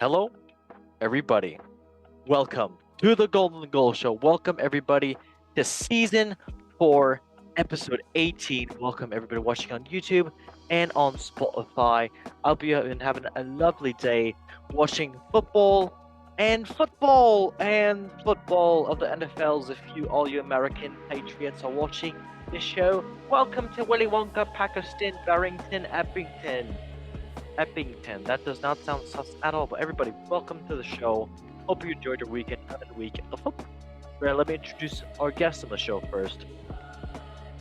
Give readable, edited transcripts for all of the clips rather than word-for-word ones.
Hello, everybody. Welcome to the Golden Goal Show. Welcome, everybody, to season 4, episode 18. Welcome, everybody watching on YouTube and on Spotify. I hope you have been having a lovely day watching football of the NFLs. If all you American patriots are watching this show, welcome to Willy Wonka, Pakistan, Barrington, Eppington. That does not sound sus at all. But everybody, welcome to the show. Hope you enjoyed your weekend and week of football. Let me introduce our guest on the show first.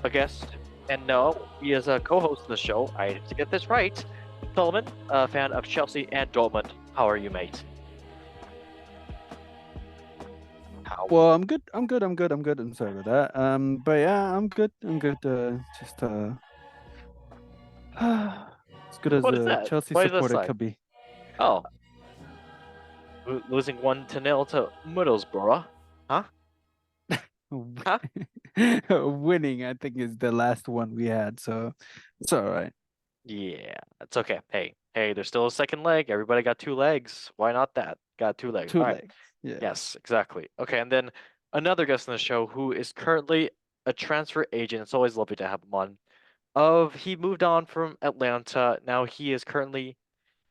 A guest, and no, he is a co-host of the show. I have to get this right. Solomon, a fan of Chelsea and Dortmund. How are you, mate? Well, I'm good. I'm good. I'm sorry about that. But yeah, I'm good. Just as good as What is a that? Chelsea Why is that supporter sigh? could be. Oh, losing 1-0 to Middlesbrough. Huh? Huh? Winning, I think, is the last one we had, so it's all right. Yeah, it's okay. Hey, there's still a second leg. Everybody got two legs. Why not that? Got two legs. Two All right. legs. Yeah. Yes, exactly. Okay, and then another guest on the show who is currently a transfer agent. It's always lovely to have him on. He moved on from Atlanta. Now he is currently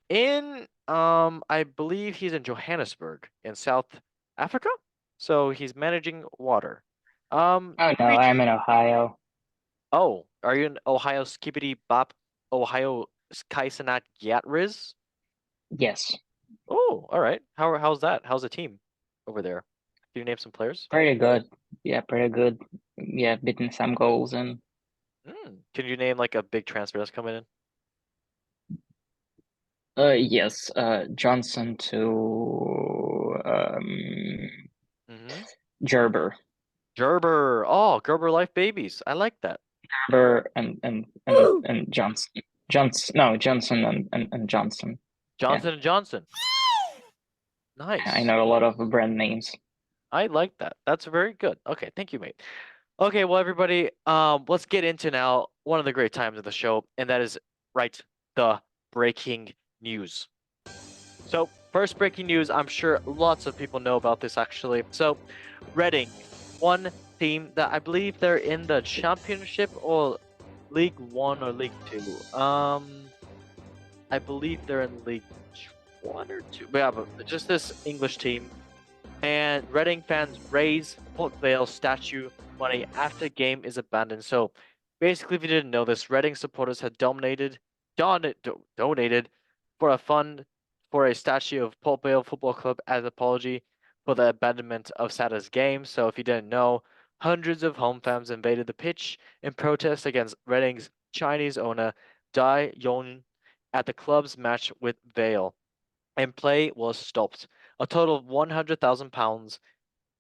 in I believe he's in Johannesburg in South Africa. So he's managing water. Oh no, I'm Dimitri. in Ohio. Oh, are you in Ohio Skippity Bop Ohio Kaisenat Yatriz? Yes, Oh, all right. How's that? How's the team over there? Can you name some players? pretty good. Yeah, pretty good. Yeah, beating some goals and Can you name like a big transfer that's coming in? yes, Johnson to Mm-hmm. Gerber. Gerber. Oh, Gerber Life Babies. I like that. Gerber and Johnson. Johnson and Johnson. Yeah, Johnson and Johnson. I Nice. know a lot of brand names. I like that. That's very good. Okay, thank you, mate. Okay, well, everybody, let's get into now one of the great times of the show, and that is right, the breaking news. So, first breaking news, I'm sure lots of people know about this actually. So, Reading, one team that I believe they're in the championship or League One or League Two. I believe they're in League One or Two. But yeah, but just this English team. And Reading fans raise Port Vale statue money after game is abandoned. So basically, if you didn't know this, Reading supporters had donated for a fund for a statue of Port Vale Football Club as apology for the abandonment of Saturday's game. So if you didn't know, hundreds of home fans invaded the pitch in protest against Reading's Chinese owner Dai Yong at the club's match with Vale, and play was stopped. A total of £100,000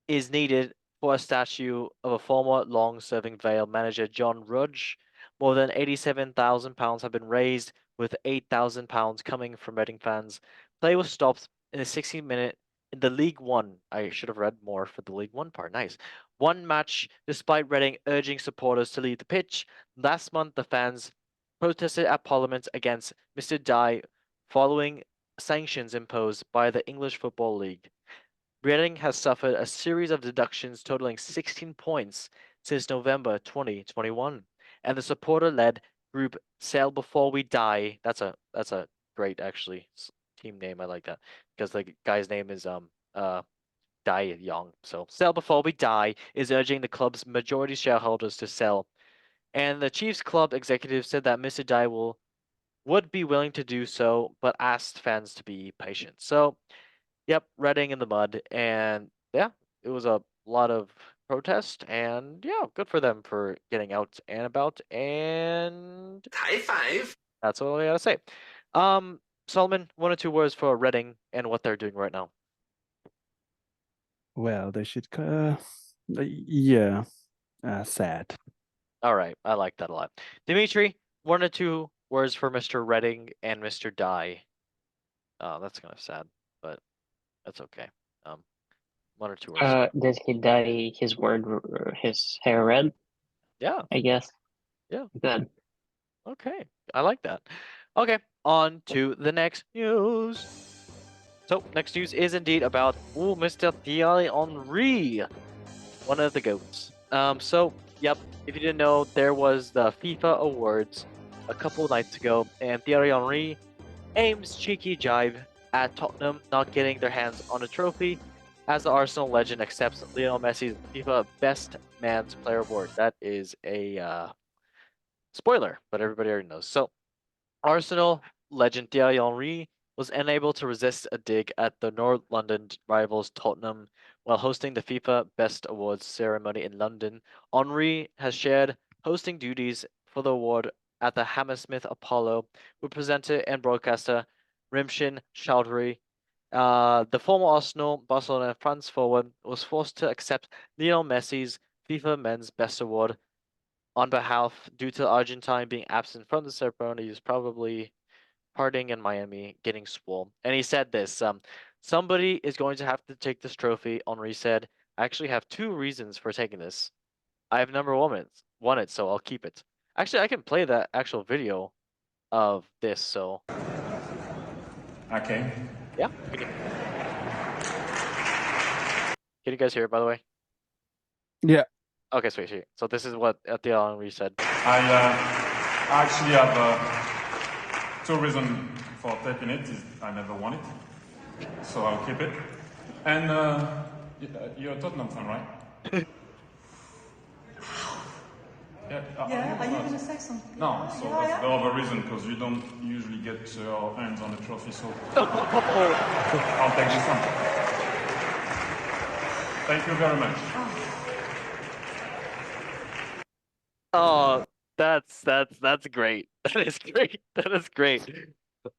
is needed for a statue of a former long-serving Vale manager John Rudge. More than £87,000 have been raised, with £8,000 coming from Reading fans. Play was stopped in the 60-minute in the League One. I should have read more for the League One part. Nice. One match, despite Reading urging supporters to leave the pitch. Last month, the fans protested at Parliament against Mr. Dye following sanctions imposed by the English Football League. Reading has suffered a series of deductions totaling 16 points since November 2021, and the supporter-led group Sail Before We Die. That's a great actually team name. I like that because the guy's name is Die Young. So Sail Before We Die is urging the club's majority shareholders to sell, and the Chiefs club executive said that Mr. Die would be willing to do so, but asked fans to be patient. So yep, Reading in the mud, and yeah, it was a lot of protest, and yeah, good for them for getting out and about, and High five. that's all I gotta say. Solomon, one or two words for Reading and what they're doing right now. Well, they should. Yeah. Sad. All right, I like that a lot. Dimitri, one or two words for Mr. Reading and Mr. Die. Oh, that's kind of sad, but that's okay. Um, one or two words. Did he dye his hair red? Yeah, I guess. yeah. Good. Okay, I like that. Okay, on to the next news. So next news is indeed about Mr. Thierry Henry, one of the goats. So yep, if you didn't know, there was the FIFA Awards a couple of nights ago, and Thierry Henry aims cheeky jibe at Tottenham not getting their hands on a trophy, as the Arsenal legend accepts Lionel Messi's FIFA Best Man's Player award. That is a spoiler, but everybody already knows. So Arsenal legend Thierry Henry was unable to resist a dig at the North London rivals Tottenham while hosting the FIFA Best Awards ceremony in London. Henry has shared hosting duties for the award at the Hammersmith Apollo with presenter and broadcaster Rimshin Chowdhury. The former Arsenal, Barcelona, and France forward was forced to accept Lionel Messi's FIFA Men's Best Award on behalf due to the Argentine being absent from the ceremony. He was probably partying in Miami, getting swole. And he said this, somebody is going to have to take this trophy. Henry said, I actually have two reasons for taking this. I have number won it, so I'll keep it. Actually, I can play that actual video of this, so Okay. yeah. Can you guys hear it, by the way? Yeah. Okay, sweet. So this is what Thierry Henry said. I actually have two reasons for taking it. I never won it, so I'll keep it. And you're a Tottenham fan, right? Yeah, are you going to say something? No, so that's the other reason, because you don't usually get your hands on a trophy, so I'll take this one. Thank you very much. Oh, that's great. That is great. That is great.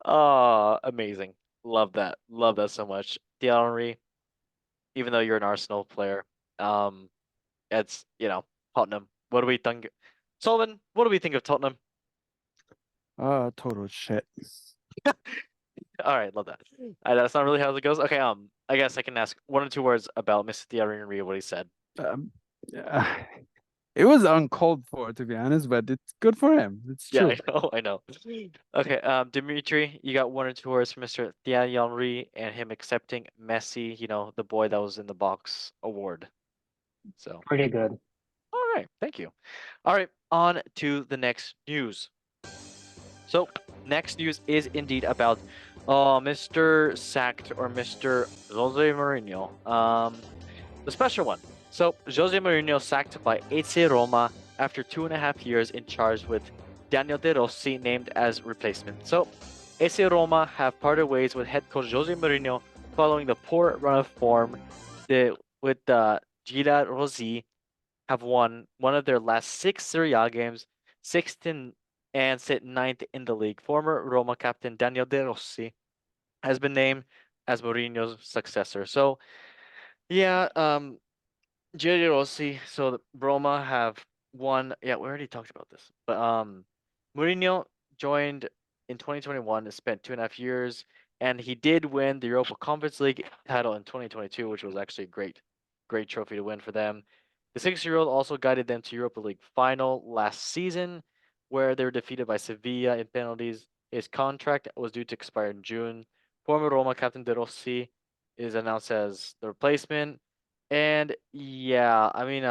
Oh, amazing. Love that. Love that so much. Thierry Henry, even though you're an Arsenal player, it's Tottenham. What do we think? Solomon, what do we think of Tottenham? Total shit. All right, love that. That's not really how it goes. Okay, I guess I can ask one or two words about Mr. Thierry Henry, what he said. It was uncalled for, to be honest, but it's good for him. It's true. Yeah, I know. Okay, Dimitri, you got one or two words from Mr. Thierry Henry and him accepting Messi, the boy that was in the box award. So Pretty good. all right, thank you. All right, on to the next news. So next news is indeed about Mr. Sacked or Mr. Jose Mourinho. The special one. So Jose Mourinho sacked by AC Roma after 2.5 years in charge with Daniel De Rossi named as replacement. So AC Roma have parted ways with head coach Jose Mourinho following the poor run of form. With Gila Rossi have won one of their last 6 Serie A games, sixth and sit ninth in the league. Former Roma captain Daniel De Rossi has been named as Mourinho's successor. So yeah, Gila Rossi. So Roma have won. Yeah, we already talked about this, but Mourinho joined in 2021 and spent 2.5 years, and he did win the Europa Conference League title in 2022, which was actually a great trophy to win for them. The 6-year-old also guided them to Europa League final last season, where they were defeated by Sevilla in penalties. His contract was due to expire in June. Former Roma captain De Rossi is announced as the replacement. And yeah, I mean,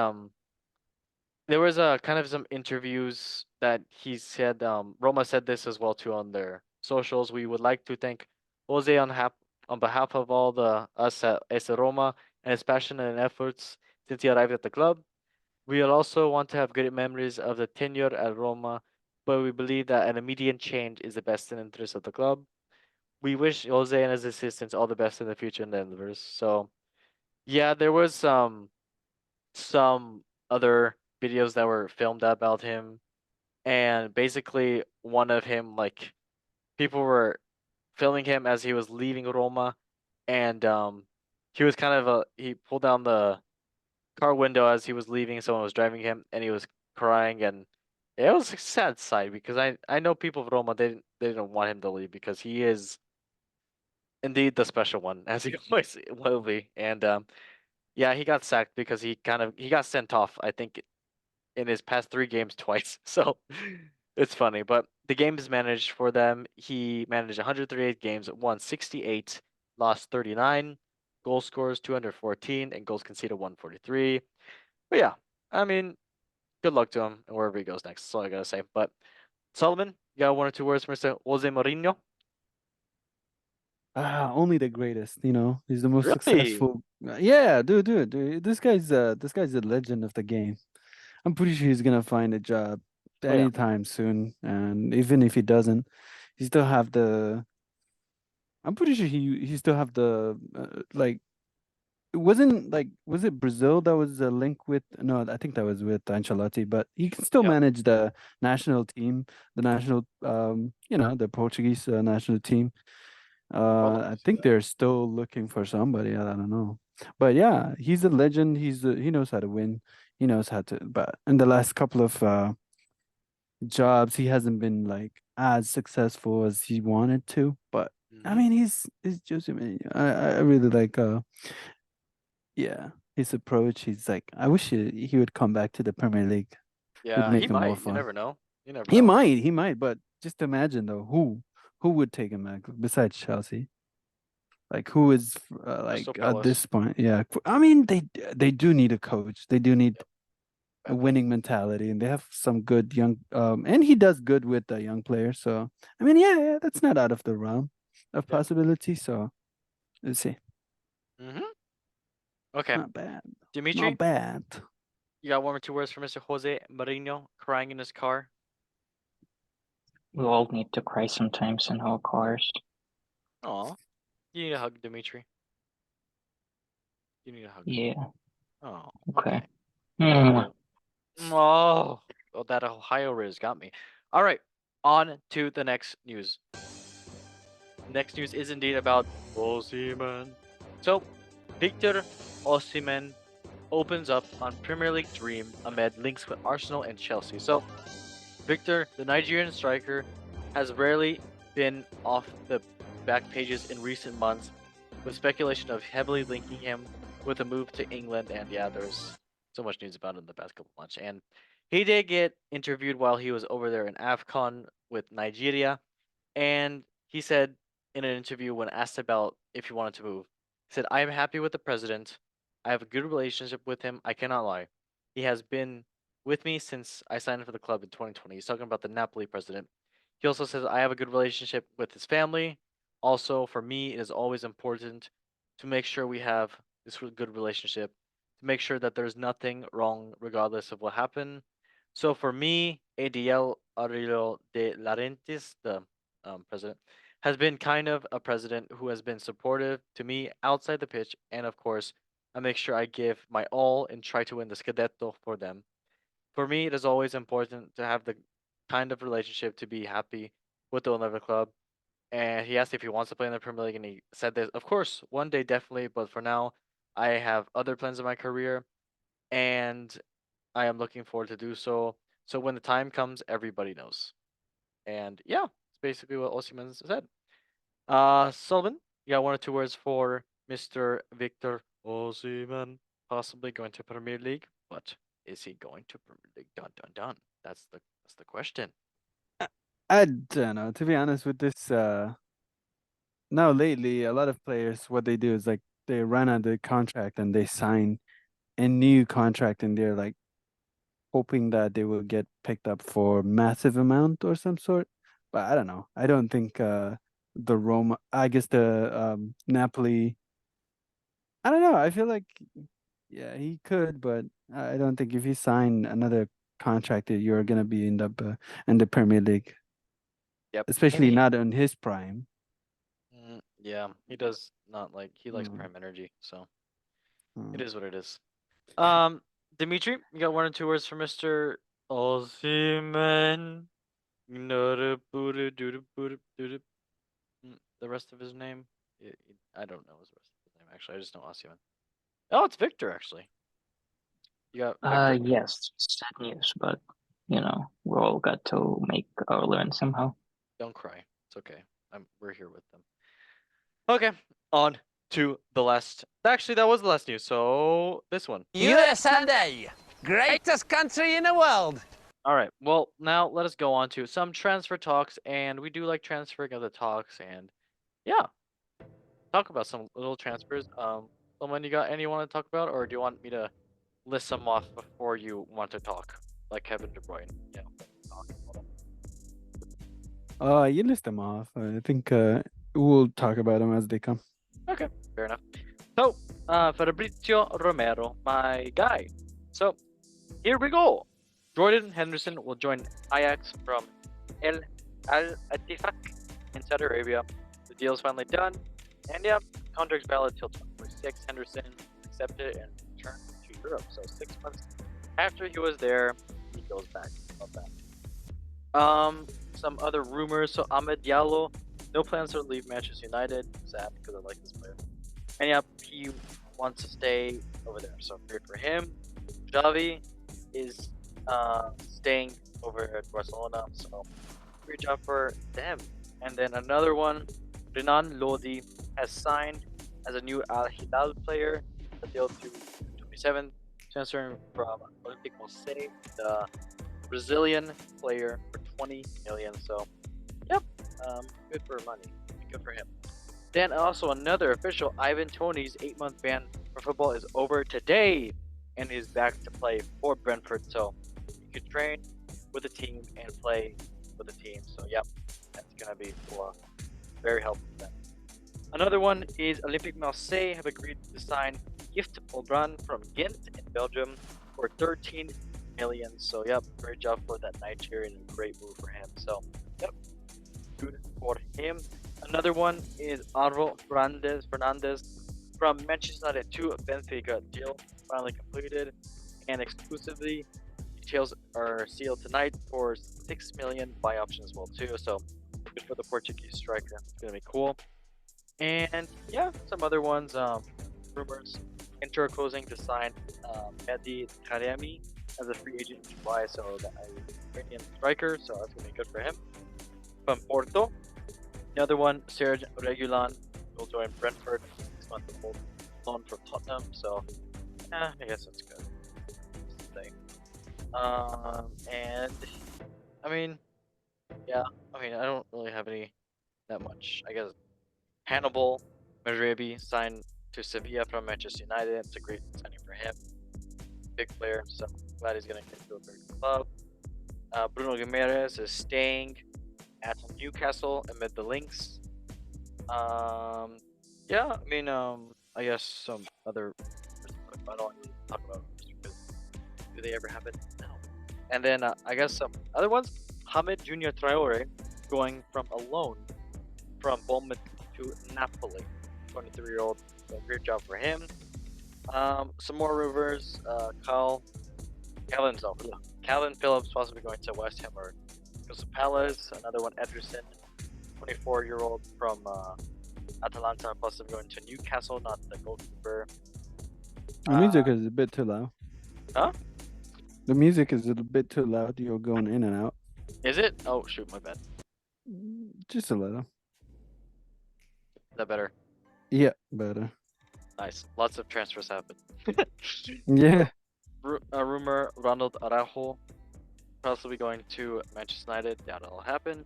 there was a kind of some interviews that he said. Roma said this as well too on their socials. We would like to thank Jose on behalf of all us at AS Roma and his passion and efforts since he arrived at the club. We also want to have great memories of the tenure at Roma, but we believe that an immediate change is the best in interest of the club. We wish Jose and his assistants all the best in the future endeavors. So yeah, there was some other videos that were filmed about him, and basically one of him, like, people were filming him as he was leaving Roma, and he was kind of he pulled down the car window as he was leaving. Someone was driving him, and he was crying, and it was a sad sight because I know people of Roma, they didn't want him to leave because he is indeed the special one, as he always will be. And yeah, he got sacked because he got sent off, I think, in his past 3 games twice. So it's funny, but the games managed for them. He managed 138 games, won 68, lost 39, goal scorers 214, and goals conceded 143. But yeah, I mean, good luck to him and wherever he goes next. That's all I gotta say. But Solomon, you got 1 or 2 words for Mr. Jose Mourinho? Only the greatest, you know. He's the most Really? successful. Yeah, dude. This guy's a legend of the game. I'm pretty sure he's gonna find a job Oh yeah. anytime soon, and even if he doesn't, he still have the. I'm pretty sure he still have the like. It wasn't like was it Brazil that was a link with? No, I think that was with Ancelotti, but he can still Yeah. manage the national team, the national the Portuguese national team. I Carlos. think they're still looking for somebody. I don't know, but yeah, he's a legend. He knows how to win. He knows how to. But in the last couple of jobs, he hasn't been like as successful as he wanted to. But I Mhm. mean, he's Jose Mourinho. I really like yeah, his approach. He's like I wish he would come back to the Premier League. Would Yeah, he make it more might. You fun. never know. You never He know. might, he might. But just imagine though, who would take him back besides Chelsea? Like who is like Crystal at Palace. this point? Yeah, I mean they do need a coach. They do need a Badly. winning mentality, and they have some good young. And he does good with the young players. So I mean, yeah, that's not out of the realm of Yeah. possibility. So let's see, Mhm. Okay. not bad, Dimitri, not bad. you got 1 or 2 words for Mr. Jose Mourinho crying in his car? We all need to cry sometimes in our cars. Aw. You need a hug, Dimitri. You need a hug. Yeah. Oh, Okay. okay. Mm. Oh, oh, that Ohio Riz got me. All right, on to the next news. Next news is indeed about Osimhen. So, Victor Osimhen opens up on Premier League dream amid links with Arsenal and Chelsea. So, Victor, the Nigerian striker, has rarely been off the back pages in recent months, with speculation of heavily linking him with a move to England. And yeah, there's so much news about it in the past couple months. And he did get interviewed while he was over there in AFCON with Nigeria, and he said in an interview when asked about if he wanted to move, he said, "I am happy with the president. I have a good relationship with him. I cannot lie. He has been with me since I signed for the club in 2020." He's talking about the Napoli president. He also says, "I have a good relationship with his family. Also, for me, it is always important to make sure we have this good relationship, to make sure that there's nothing wrong regardless of what happened. So for me, ADL Aurelio de Laurentiis, the president, has been kind of a president who has been supportive to me outside the pitch, and of course, I make sure I give my all and try to win the Scudetto for them. For me, it is always important to have the kind of relationship to be happy with the 11 club." And he asked if he wants to play in the Premier League, and he said that, of course, one day definitely, but for now, I have other plans in my career, and I am looking forward to do so. So when the time comes, everybody knows. And yeah, it's basically what Osimhen said. Sullivan, you got 1 or 2 words for Mr. Victor Osimhen, possibly going to Premier League, but is he going to Premier League? Dun dun dun. That's the question. I don't know. To be honest with this, now lately, a lot of players, what they do is like they run out the contract and they sign a new contract, and they're like hoping that they will get picked up for massive amount or some sort. But I don't know. I don't think the Roma, I guess the Napoli. I don't know. I feel like yeah, he could, but I don't think if you sign another contract, that you're gonna be in the Premier League, Yep. especially Maybe. not on his prime. Yeah, he does not like he likes Mm, prime energy, so it mm. is what it is. Um, Dimitri, you got 1 or 2 words for Mr. Osimhen. The rest of his name? I don't know his rest of his name, actually. I just know Osimhen. Oh, it's Victor, actually. You got Victor. Yes, sad news, but we all got to make our learn somehow. Don't cry. It's okay. We're here with them. Okay, on to the last. Actually, that was the last news. So this one. USA, greatest country in the world. All right. Well, now let us go on to some transfer talks, and we do like transferring other talks, and yeah. talk about some little transfers. Someone you got any you want to talk about, or do you want me to list some off before you want to talk, like Kevin De Bruyne? Yeah. Talk about You list them off. I think we'll talk about them as they come. Okay, fair enough. So, Fabrizio Romero, my guy. So, here we go. Jordan Henderson will join Ajax from El Al Attifaq in Saudi Arabia. The deal is finally done, and yeah, contract's valid till 2026. Henderson accepted and returned to Europe. So 6 months after he was there, he goes back. Love that. Some other rumors. So Ahmed Diallo, no plans to leave Manchester United. Sad because I like this player. And yeah, he wants to stay over there. So great for him. Xavi is staying over at Barcelona. So great job for them. And then another one, Renan Lodi has signed as a new Al Hilal player. The deal to 27, transferring from Olympique Marseille, the Brazilian player, for 20 million. So, yep, good for money. Good for him. Then also another official, Ivan Toney's 8-month ban for football is over today, and he's back to play for Brentford. So he could train with the team and play with the team. So yep, that's gonna be cool. Very helpful for them. Another one is Olympique Marseille have agreed to sign Gift Polbran from Ghent in Belgium for 13 million. So yep, great job for that Nigerian and great move for him. So yep, good for him. Another one is Alvaro Fernandez from Manchester United to Benfica. Deal finally completed and exclusively. Details are sealed tonight for 6 million. Buy option as well too. So good for the Portuguese striker. It's gonna be cool. And yeah, some other ones. Rumors. Inter are closing to sign Mehdi Taremi as a free agent in July. So the Ukrainian striker. So that's gonna be good for him. From Porto. Another one, Serge Regulon will join Brentford. 6-month loan from Tottenham. So I guess that's good. And I mean, yeah, I don't really have any that much. I guess Hannibal Mejrebi signed to Sevilla from Manchester United. It's a great signing for him. Big player, so glad he's gonna get to a big club. Bruno Guimaraes is staying at Newcastle amid the links. Yeah, I guess some other. I don't really talk about just because do they ever happen? No. And then I guess some other ones. Hamid Junior Traore going from a loan from Bournemouth to Napoli. 23-year-old. So great job for him. Some more rumors. Calvin Phillips possibly going to West Ham or Crystal Palace. Another one, Ederson, 24-year-old from Atalanta, possibly going to Newcastle, not the goalkeeper. The music is a bit too loud. Huh? The music is a bit too loud. You're going in and out. Is it? Oh shoot, my bad. Just a little. Is that better? Yeah, better. Nice. Lots of transfers happen. Yeah. A rumor: Ronald Araujo possibly going to Manchester United. Doubt it'll happen.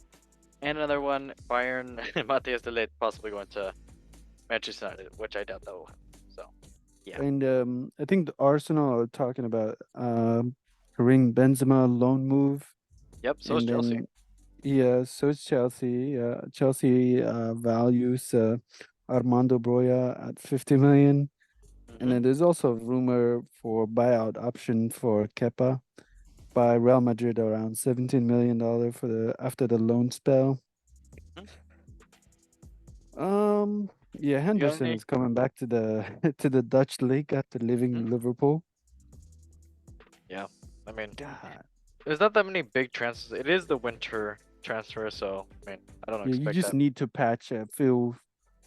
And another one: Bayern Matthias De Ligt possibly going to Manchester United, which I doubt that will happen. So, yeah. And I think the Arsenal are talking about Karim Benzema loan move. Yep. So is Chelsea. Yeah, so is Chelsea. Chelsea values Armando Broja at 50 million. And then there's also a rumor for buyout option for Kepa by Real Madrid around $17 million for after the loan spell. Yeah, Henderson is coming back to the to the Dutch league after leaving Liverpool. Yeah, God. God. There's not that many big transfers. It is the winter transfer, so I don't expect you just that. need to patch a few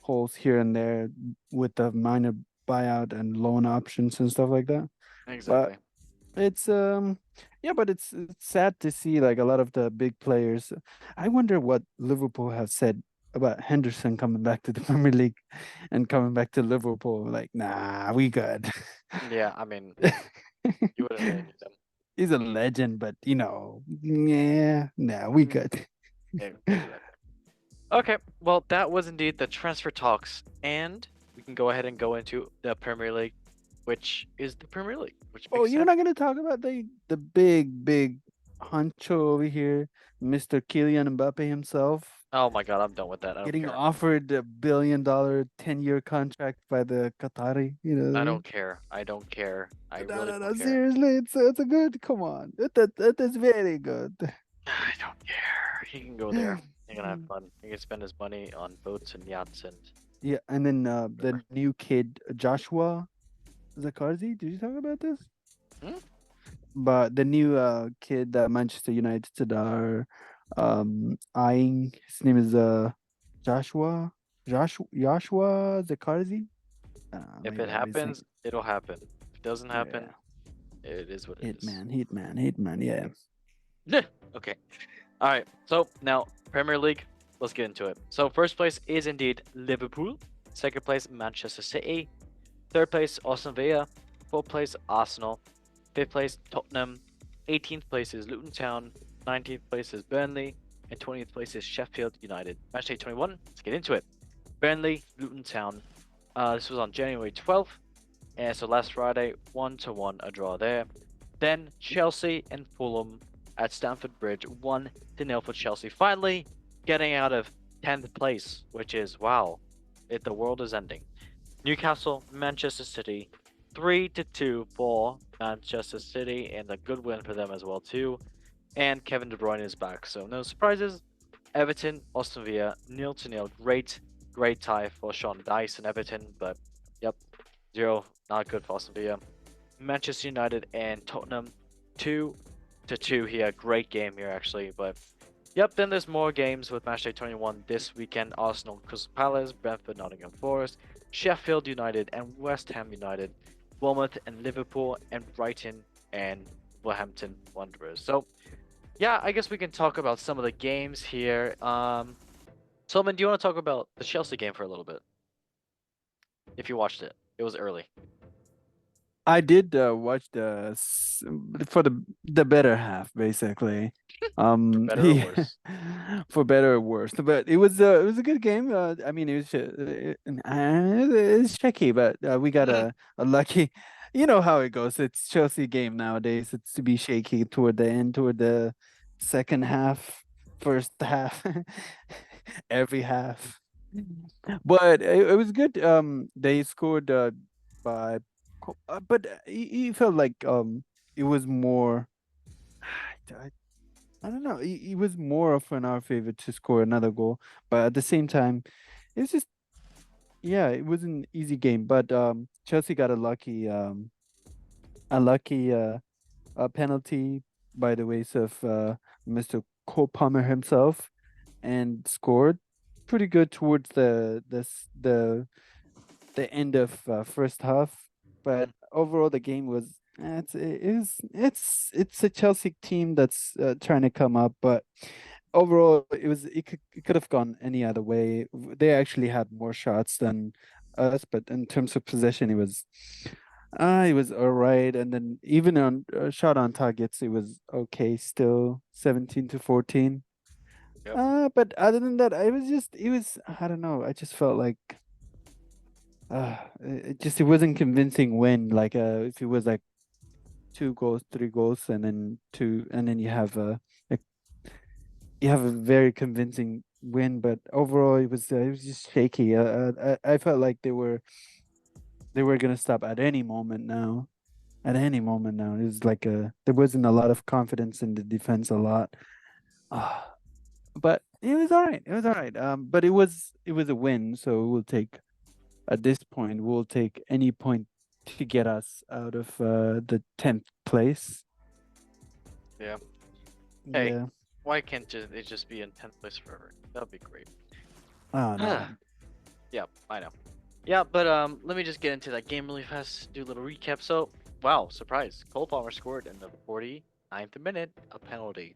holes here and there with the minor buyout and loan options and stuff like that. Exactly. But it's but it's sad to see like a lot of the big players. I wonder what Liverpool have said about Henderson coming back to the Premier League and coming back to Liverpool. Like, nah, we good. Yeah, you wouldn't really need them. He's a legend, but yeah, nah, we good. Exactly. Okay, well, that was indeed the transfer talks, and we can go ahead and go into the Premier League, which is the Premier League, which Oh, makes you're sense. not gonna talk about the big honcho over here, Mr. Kylian Mbappe himself, Oh my God, I'm done with that. I don't getting care. offered a $1 billion 10-year contract by the Qatari. You know what I I mean? don't care. I don't care. I No, really no, don't no. care. Seriously, it's a good. Come on, that is very good. I don't care. He can go there. He can have fun. He can spend his money on boats and yachts and Yeah, and then whatever. the new kid Joshua Zakarzi. Did you talk about this? Hmm? But the new kid that Manchester United are eyeing. His name is Joshua Zakarzi. If Maybe it I'm missing. happens, it'll happen. If it doesn't Yeah, happen, it is what it is. Hitman. Yeah. Okay. All right. So now Premier League. Let's get into it. So first place is indeed Liverpool. Second place Manchester City. Third place Aston Villa. Fourth place Arsenal. Fifth place Tottenham. 18th place is Luton Town. 19th place is Burnley. And 20th place is Sheffield United. Match day 21. Let's get into it. Burnley, Luton Town. This was on January 12th. And so last Friday, 1-1 a draw there. Then Chelsea and Fulham at Stamford Bridge, 1-0 for Chelsea. Finally getting out of 10th place, which is wow, the world is ending. Newcastle, Manchester City, 3-2 for Manchester City, and a good win for them as well too. And Kevin De Bruyne is back, so no surprises. Everton, Aston Villa, 0-0. Great tie for Sean Dice and Everton, but yep, 0, not good for Aston Villa. Manchester United and Tottenham, 2-2 here. Great game here actually, but yep. Then there's more games with Matchday 21 this weekend. Arsenal, Crystal Palace, Brentford, Nottingham Forest, Sheffield United and West Ham United, Bournemouth and Liverpool, and Brighton and Wolverhampton Wanderers. So yeah, I guess we can talk about some of the games here. Solomon, do you want to talk about the Chelsea game for a little bit? If you watched it, it was early. I did watch for the better half, basically. For better or He worse? for better or worse, but it was a good game. I mean, it's tricky, but we got a lucky. You know how it goes. It's Chelsea game nowadays. It's to be shaky toward the end, toward the second half, first half, every half. But it was good. They scored by but he felt like it was more I, I don't know, it was more of in our favor to score another goal, but at the same time it's just yeah, it was an easy game, but Chelsea got a lucky a penalty by the ways of Mr. Cole Palmer himself, and scored pretty good towards the end of first half, but overall the game was it's a Chelsea team that's trying to come up, but overall it could have gone any other way. They actually had more shots than us, but in terms of possession, it was all right, and then even on shot on targets, it was okay still, 17-14. Yep. But other than that, it was I don't know. I just felt like it wasn't convincing win. Like if it was like 2 goals, 3 goals, and then two, and then like, you have a very convincing win. But overall, it was just shaky. I felt like they were gonna stop at any moment now. At any moment now, it was like there wasn't a lot of confidence in the defense. A lot. But it was all right. It was all right. But it was a win, so we'll take at this point, we'll take any point to get us out of the 10th place. Yeah. Hey, Yeah. why can't it just be in 10th place forever? That'd be great. Oh no. Yeah, I know. Yeah, but let me just get into that game really fast. Do a little recap. So, wow, surprise! Cole Palmer scored in the 49th minute, a penalty.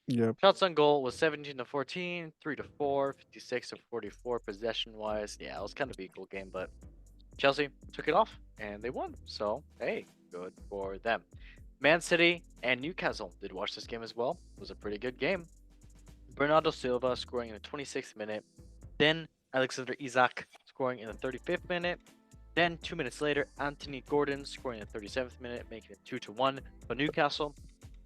Yep. Shots on goal was 17-14, 3-4, 56-44 possession wise. Yeah, it was kind of equal game, but Chelsea took it off and they won. So hey, good for them. Man City and Newcastle did watch this game as well. It was a pretty good game. Bernardo Silva scoring in the 26th minute. Then Alexander Isak scoring in the 35th minute. Then 2 minutes later, Anthony Gordon scoring in the 37th minute, making it 2-1 for Newcastle.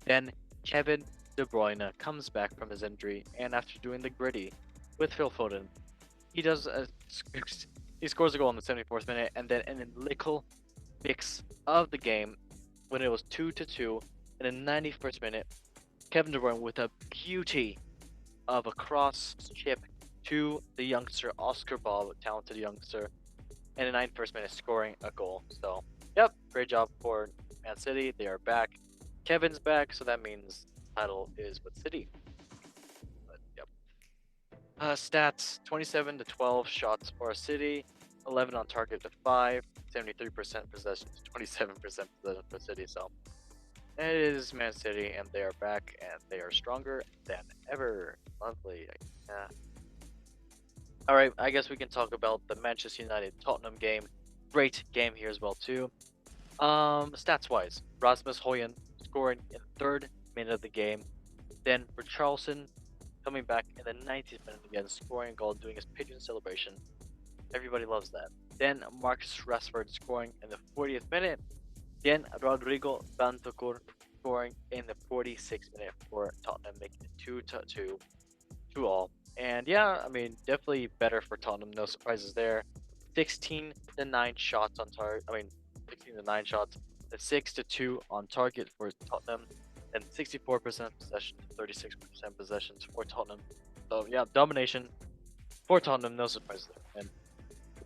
Then Kevin De Bruyne comes back from his injury, and after doing the gritty with Phil Foden, he does he scores a goal in the 74th minute, and then in a little mix of the game, when it was 2-2 in the 91st minute, Kevin De Bruyne with a beauty of a cross chip to the youngster Oscar Ball, talented youngster, in the 91st minute scoring a goal. So, yep, great job for Man City. They are back. Kevin's back, so that means the title is with City. But, yep. Stats: 27-12 shots for City, 11 on target to 5, 73% possession to 27% possession for City. So it is Man City, and they are back, and they are stronger than ever. Lovely. Yeah. All right, I guess we can talk about the Manchester United Tottenham game. Great game here as well too. Stats wise, Rasmus Højlund scoring in the 3rd minute of the game. Then Richarlison coming back in the 90th minute again, scoring a goal, doing his pigeon celebration. Everybody loves that. Then Marcus Rashford scoring in the 40th minute. Then Rodrigo Bentancur scoring in the 46th minute for Tottenham, making it 2-2 And yeah, I mean, definitely better for Tottenham. No surprises there. 16-9 shots on target. 16-9 shots. The 6-2 on target for Tottenham, and 64% possession, 36% possessions for Tottenham. So yeah, domination for Tottenham. No surprises there. And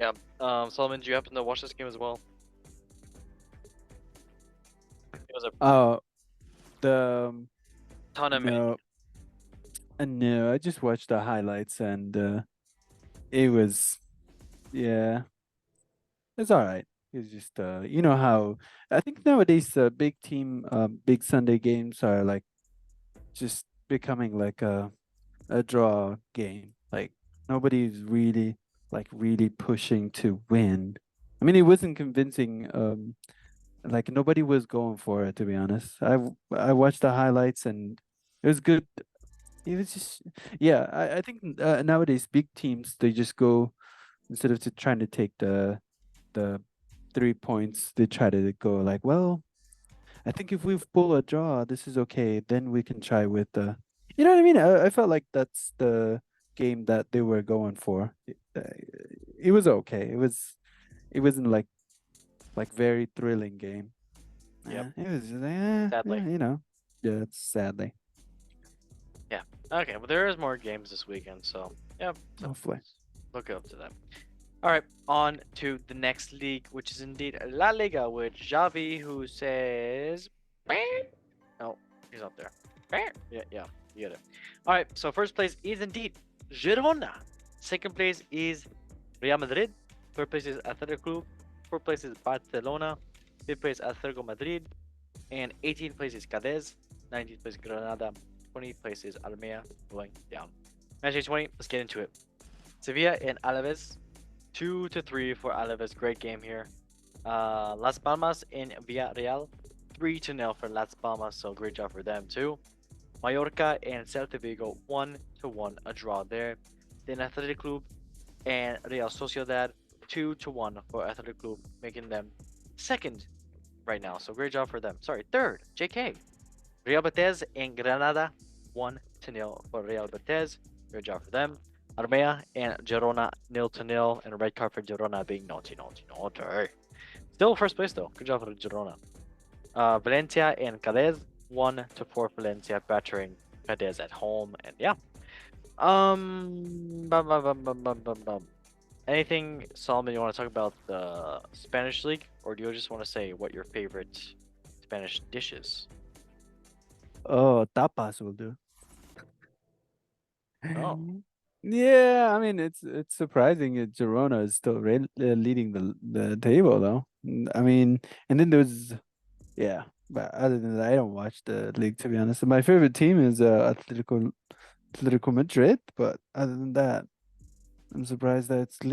yeah, Solomon, do you happen to watch this game as well? It was a The Tottenham. no, no, I just watched the highlights and it was, yeah, it's all right. It's just you know how I think nowadays big team, big Sunday games are like just becoming like a draw game. Like nobody's really pushing to win. I mean, it wasn't convincing. Like nobody was going for it, to be honest. I watched the highlights and it was good. It was just, yeah. I think nowadays big teams, they just go, instead of trying to take the 3 points, they try to go like, well, I think if we pull a draw, this is okay. Then we can try with the, you know what I mean? I felt like that's the game that they were going for. It was okay. It wasn't like very thrilling game. Yep. It was just, Sadly. yeah, you know, yeah, it's sadly. Yeah. Okay, but there is more games this weekend, so yeah. So Hopefully. look up to them. All right, on to the next league, which is indeed La Liga with Javi, who says, "No, he's up there." Yeah, you get it. All right, so first place is indeed Girona. Second place is Real Madrid. Third place is Athletic Club. Fourth place is Barcelona. Fifth place Atletico Madrid. And 18th place is Cadiz. 19th place Granada. 20th place is Almeria, going down. Match day 20, let's get into it. Sevilla and Alaves. 2-3 for Alaves. Great game here. Las Palmas and Villarreal. 3-0 for Las Palmas, so great job for them too. Mallorca and Celta Vigo 1-1, a draw there. Then Athletic Club and Real Sociedad 2-1 for Athletic Club, making them second right now. So great job for them. Sorry, third, JK. Real Betis and Granada 1-0 for Real Betis. Great job for them. Armea and Girona 0-0, and a red card for Girona being naughty. Still first place though. Good job for Girona. Valencia and Cadiz 1-4 Valencia, battering Cadiz at home, and yeah. Anything, Solomon, you want to talk about the Spanish league, or do you just want to say what your favorite Spanish dishes? Oh, tapas will do. Oh. Yeah, I mean it's surprising that Girona is still leading the table though. I mean, and then there's, yeah, but other than that, I don't watch the league, to be honest. My favorite team is Atletico Madrid, but other than that, I'm surprised that it's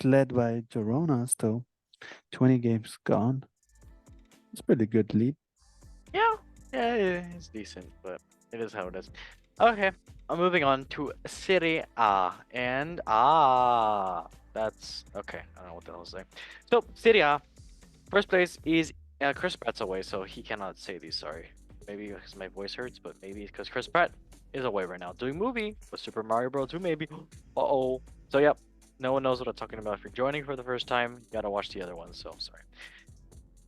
led by Girona still. 20 games gone. It's pretty good lead. Yeah, it's decent, but it is how it is. Okay, I'm moving on to Serie A, and that's okay. I don't know what the hell to say. So Serie A, first place is Chris Pratt's away, so he cannot say these. Sorry, maybe because my voice hurts, but maybe because Chris Pratt is away right now doing movie with Super Mario Bros. 2 maybe. Uh-oh. So yep, no one knows what I'm talking about. If you're joining for the first time, you gotta watch the other ones. So sorry.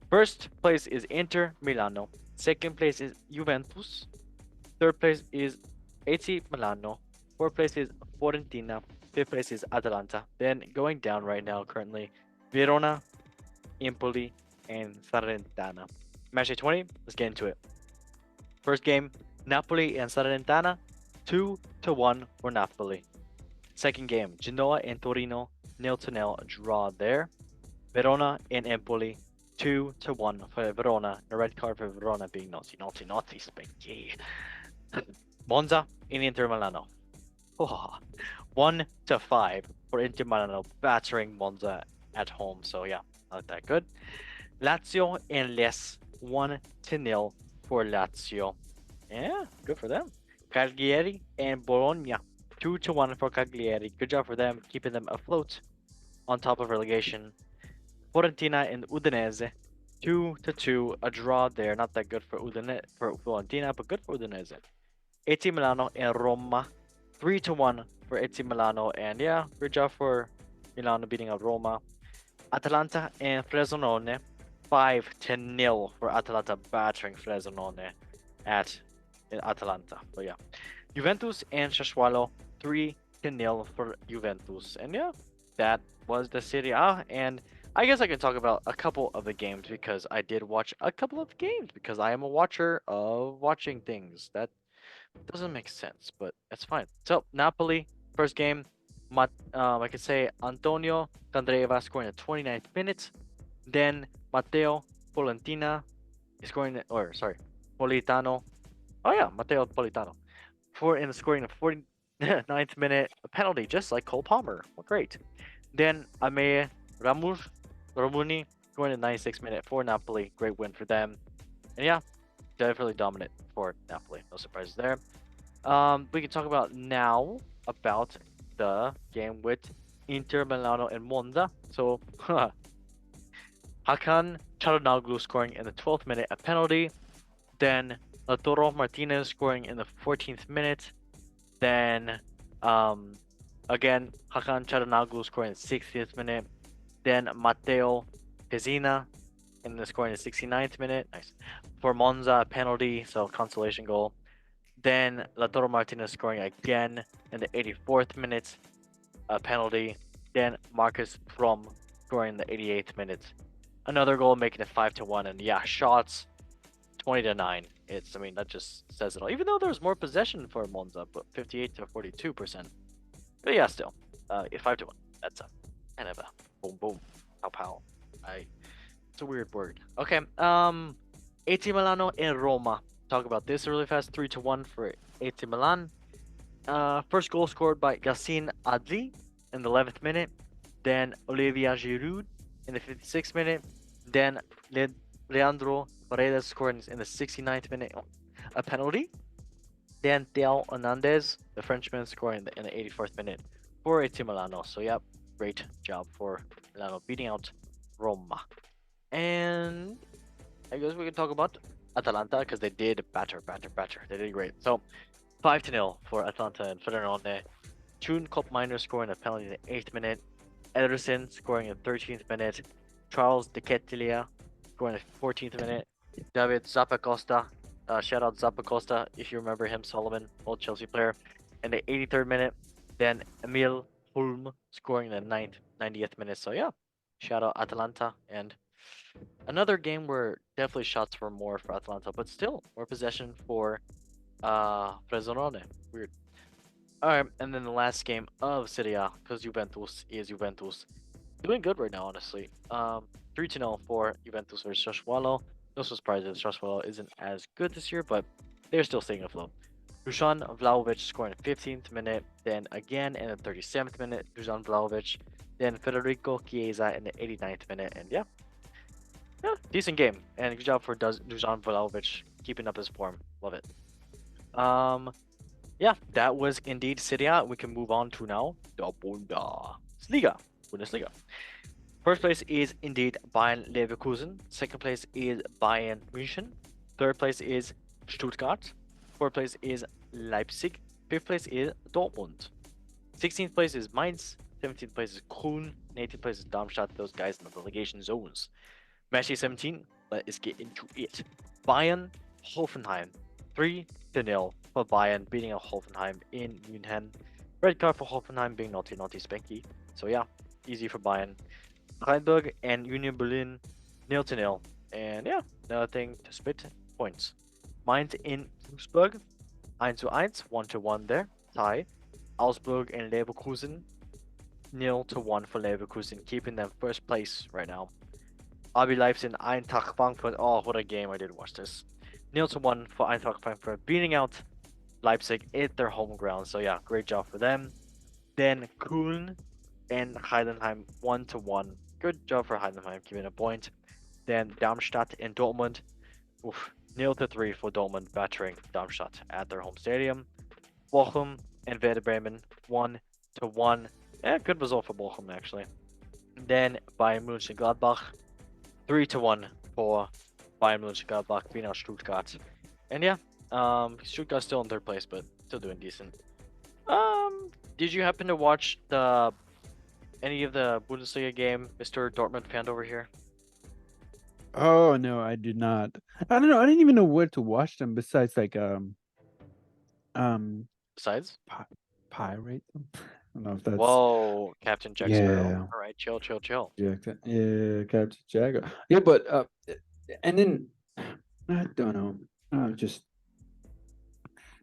First place is Inter Milano. Second place is Juventus. Third place is AC Milano. Fourth place is Fiorentina. Fifth place is Atalanta. Then going down right now, currently, Verona, Empoli, and Salernitana. Match 20, let's get into it. First game, Napoli and Salernitana, 2-1 for Napoli. Second game, Genoa and Torino, 0-0 draw there. Verona and Empoli, 2-1 for Verona. A red card for Verona being naughty, spanky. Monza and Inter Milano. 1-5 for Inter Milano, battering Monza at home. So yeah, not that good. Lazio and Les, 1-0 for Lazio. Yeah, good for them. Cagliari and Bologna, 2-1 for Cagliari. Good job for them, keeping them afloat on top of relegation. Fiorentina and Udinese, 2-2, a draw there. Not that good for Fiorentina, but good for Udinese. AC Milano and Roma, 3-1 for AC Milano, and yeah, good job for Milano beating out Roma. Atalanta and Frosinone, 5-0 for Atalanta battering Frosinone at Atalanta. But yeah, Juventus and Sassuolo, 3-0 for Juventus, and yeah, that was the Serie A. And I guess I can talk about a couple of the games because I did watch a couple of games because I am a watcher of watching things. That doesn't make sense, but it's fine. So Napoli, first game, I could say Antonio Candreva scoring in the 29th minute. Then Matteo Polentino is scoring, or sorry, Politano. Oh yeah, Matteo Politano scoring in the 49th minute, a penalty just like Cole Palmer. Well, great. Then Ame Ramuni scoring in the 96th minute for Napoli. Great win for them. And yeah, definitely dominant for Napoli. No surprises there. We can talk about now about the game with Inter Milano and Monza. So, Hakan Çalhanoğlu scoring in the 12th minute, a penalty. Then Lautaro Martinez scoring in the 14th minute. Then, again, Hakan Çalhanoğlu scoring in the 60th minute. Then Matteo Pezina in the scoring in the 69th minute. Nice. For Monza, a penalty, so consolation goal. Then Lautaro Martinez scoring again in the 84th minute, a penalty. Then Marcus Thuram scoring in the 88th minute, another goal, making it 5-1. And yeah, shots 20-9. I mean, that just says it all. Even though there's more possession for Monza, but 58 to 42%. But yeah, still, 5-1. That's a kind of a boom boom, pow pow. It's a weird word. Okay, AC Milano and Roma. Talk about this really fast. 3-1 for AC Milan. First goal scored by Yassine Adli in the 11th minute. Then Olivier Giroud in the 56th minute. Then Leandro Paredes scoring in the 69th minute, a penalty. Then Theo Hernandez, the Frenchman, scoring in the 84th minute for AC Milano. So yep, great job for Milano beating out Roma. And I guess we can talk about Atalanta because they did batter. They did great. So 5-0 for Atalanta and Frosinone. June Cup Minor scoring a penalty in the 8th minute. Ederson scoring in the 13th minute. Charles De Kettelia scoring in the 14th minute. David Zappacosta, shout out Zappacosta if you remember him, Solomon, old Chelsea player, in the 83rd minute. Then Emil Hulm scoring in the 90th minute. So yeah, shout out Atalanta. And another game where definitely shots were more for Atalanta, but still more possession for Frosinone. Weird. Alright, and then the last game of Serie A, because Juventus is Juventus. Doing good right now, honestly. 3-0 for Juventus versus Sassuolo. No surprises, Sassuolo isn't as good this year, but they're still staying afloat. Dusan Vlahovic scoring in the 15th minute, then again in the 37th minute, Dusan Vlahovic, then Federico Chiesa in the 89th minute, and yeah, decent game, and good job for Dusan Vlahovic keeping up his form. Love it. yeah, that was indeed Serie A. We can move on to now the Bundesliga. First place is indeed Bayern Leverkusen. Second place is Bayern München. Third place is Stuttgart. Fourth place is Leipzig. Fifth place is Dortmund. 16th place is Mainz. 17th place is Köln. And 18th place is Darmstadt. Those guys in the relegation zones. Match day 17. Let's get into it. Bayern, Hoffenheim. 3-0 for Bayern, beating out Hoffenheim in München. Red card for Hoffenheim being naughty spanky. So yeah, easy for Bayern. Freiburg and Union Berlin 0-0. And yeah, nothing to split points. Mainz in Wolfsburg 1-1, 1-1 there, tie. Augsburg and Leverkusen 0-1 for Leverkusen, keeping them first place right now. RB Leipzig and Eintracht Frankfurt. Oh, what a game! I did watch this. 0-1 for Eintracht Frankfurt, beating out Leipzig at their home ground. So yeah, great job for them. Then Köln and Heidenheim 1-1. Good job for Heidenheim, keeping a point. Then Darmstadt and Dortmund. 0-3 for Dortmund, battering Darmstadt at their home stadium. Bochum and Werder Bremen 1-1. Yeah, good result for Bochum actually. Then Bayern Mönchengladbach 3-1 for Bayern Mönchengladbach, beating out Stuttgart. And yeah, Stuttgart's still in third place, but still doing decent. Did you happen to watch any of the Bundesliga game, Mr. Dortmund fan over here? Oh no, I did not. I don't know. I didn't even know where to watch them besides like Besides? pirate them. I don't know if that's Whoa, Captain Jack Sparrow. Yeah. All right, chill. yeah, Captain Jagger. Yeah, but and then I don't know. Just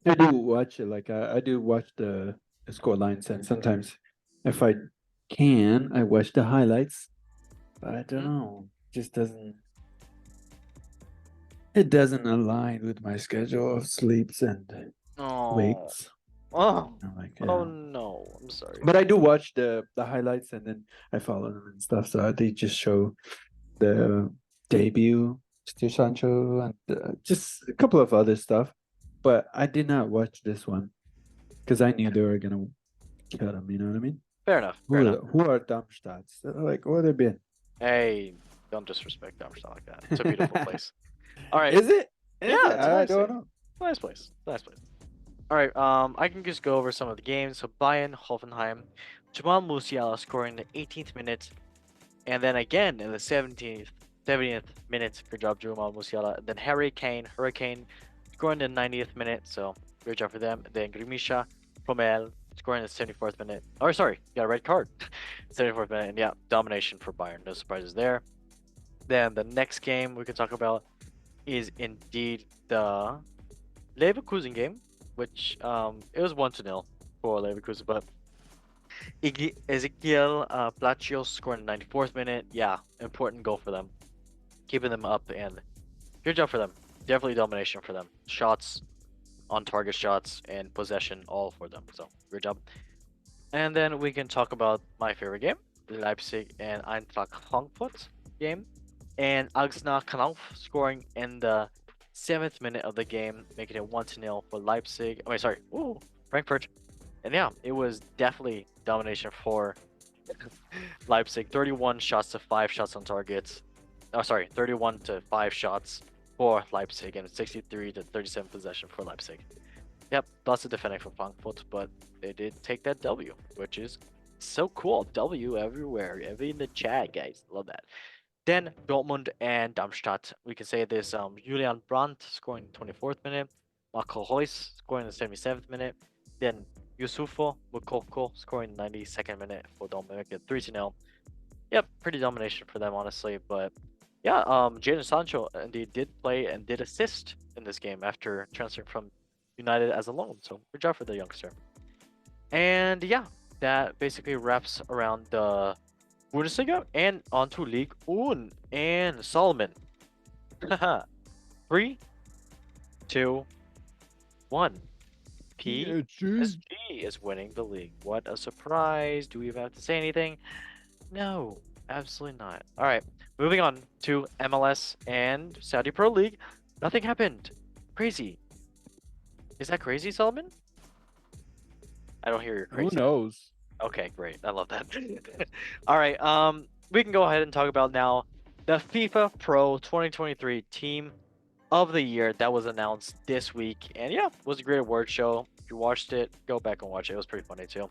I do watch it. Like I do watch the score lines, and sometimes if I can, I watch the highlights. But I don't know. Just doesn't. It doesn't align with my schedule of sleeps and Oh, wakes. oh, I'm like, oh yeah. no! I'm sorry. But I do watch the highlights, and then I follow them and stuff. So they just show the debut, Stu Sancho, and just a couple of other stuff. But I did not watch this one because I knew they were gonna kill him. You know what I mean? Fair enough. Fair enough. Who are Darmstadt? Like, where they been? Hey, don't disrespect Darmstadt like that. It's a beautiful place. All right. Is it? Yeah, it's I nice. don't know. Nice place. Nice place. All right. I can just go over some of the games. So Bayern, Hoffenheim, Jamal Musiala scoring in the 18th minute, and then again in the 70th minute. Good job, Jamal Musiala. Then Hurricane scoring in the 90th minute. So great job for them. Then Grimisha, Promel scoring in the 74th minute. Oh, sorry, got a red card. 74th minute, and yeah, domination for Bayern. No surprises there. Then the next game we can talk about is indeed the Leverkusen game, which it was 1-0 for Leverkusen, but Ezekiel Palacios scoring in the 94th minute. Yeah, important goal for them, keeping them up, and good job for them. Definitely domination for them. Shots, on target shots, and possession, all for them. So good job. And then we can talk about my favorite game, Leipzig and Eintracht Frankfurt game, and Agsna Knauf scoring in the 7th minute of the game, making it 1-0 for Leipzig. I mean, sorry, Frankfurt. And yeah, it was definitely domination for Leipzig. 31 shots to 5 shots on target. Oh, sorry, 31 to 5 shots for Leipzig, and 63 to 37 possession for Leipzig. Yep, lots of defending for Frankfurt, but they did take that W, which is so cool. W everywhere, every in the chat, guys. Love that. Then Dortmund and Darmstadt. We can say this: Julian Brandt scoring in the 24th minute, Marco Reus scoring in the 77th minute, then Yusufo Mukoko scoring in the 92nd minute for Dortmund, 3-0. Yep, pretty domination for them, honestly. But yeah, Jadon Sancho indeed did play and did assist in this game after transferring from United as a loan. So good job for the youngster. And yeah, that basically wraps around the Bundesliga and onto League One and Solomon. 3, 2, 1. PSG is winning the league. What a surprise. Do we even have to say anything? No, absolutely not. All right, moving on to MLS and Saudi Pro League. Nothing happened. Crazy. Is that crazy, Solomon? I don't hear your Who crazy. knows? Okay, great. I love that. All right. We can go ahead and talk about now the FIFA Pro 2023 Team of the Year that was announced this week, and yeah, it was a great award show. If you watched it, go back and watch it. It was pretty funny too.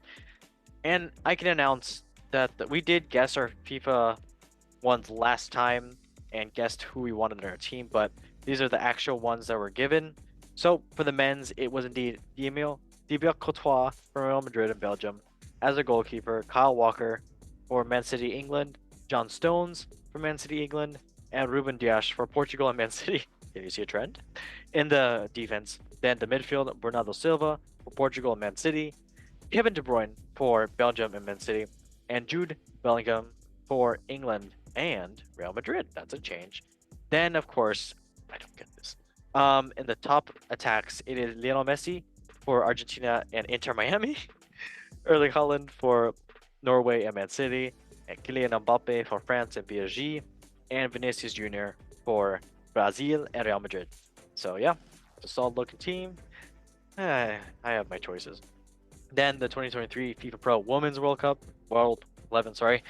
And I can announce that we did guess our FIFA ones last time and guessed who we wanted in our team, but these are the actual ones that were given. So for the men's, it was indeed Thibaut Courtois from Real Madrid and Belgium as a goalkeeper, Kyle Walker for Man City, England, John Stones for Man City, England, and Ruben Dias for Portugal and Man City. Can you see a trend? In the defense, then the midfield, Bernardo Silva for Portugal and Man City, Kevin De Bruyne for Belgium and Man City, and Jude Bellingham for England and Real Madrid. That's a change. Then, of course, I don't get this. In the top attacks, it is Lionel Messi for Argentina and Inter Miami, Erling Haaland for Norway and Man City, and Kylian Mbappe for France and PSG, and Vinicius Jr. for Brazil and Real Madrid. So yeah, it's a solid looking team. I have my choices. Then the 2023 FIFA Pro Women's World 11, sorry.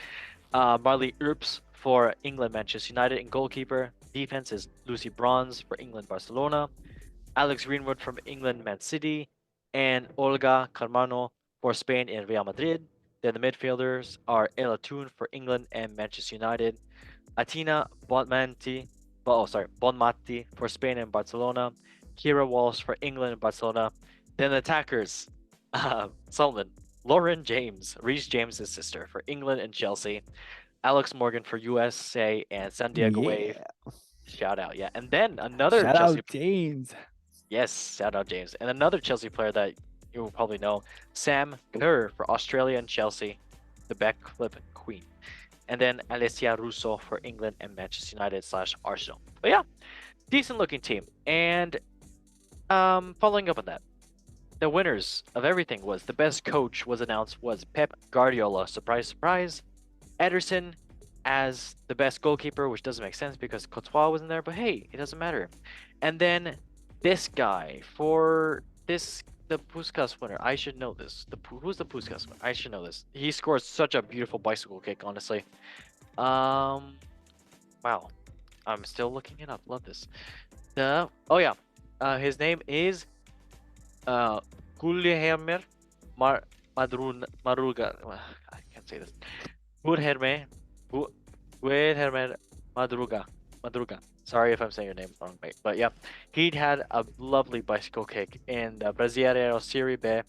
Marley Earps for England, Manchester United, and goalkeeper. Defense is Lucy Bronze for England, Barcelona. Alex Greenwood from England, Man City, and Olga Carmano for Spain and Real Madrid. Then the midfielders are Ella Toon for England and Manchester United. Atina Bonmati for Spain and Barcelona. Kira Walsh for England and Barcelona. Then the attackers, Solomon, Lauren James, Reece James's sister for England and Chelsea. Alex Morgan for USA and San Diego Wave. Yeah. Shout out, yeah. And then another Shout Chelsea. out James. Yes, shout out James. And another Chelsea player that you will probably know, Sam Kerr for Australia and Chelsea, the backflip queen. And then Alessia Russo for England and Manchester United / Arsenal. But yeah, decent looking team. And following up on that, the winners of everything was the best coach was announced was Pep Guardiola. Surprise, surprise. Ederson as the best goalkeeper, which doesn't make sense because Courtois wasn't there, but hey, it doesn't matter. And then this guy for the Puskas winner. I should know this. Who's the Puskas winner? I should know this. He scores such a beautiful bicycle kick, honestly. Wow. I'm still looking it up. Love this. Oh yeah. His name is Guilherme Madruga. I can't say this. Guilherme Madruga. Sorry if I'm saying your name wrong, mate. But yeah, he had a lovely bicycle kick in the Brasileiro Serie B.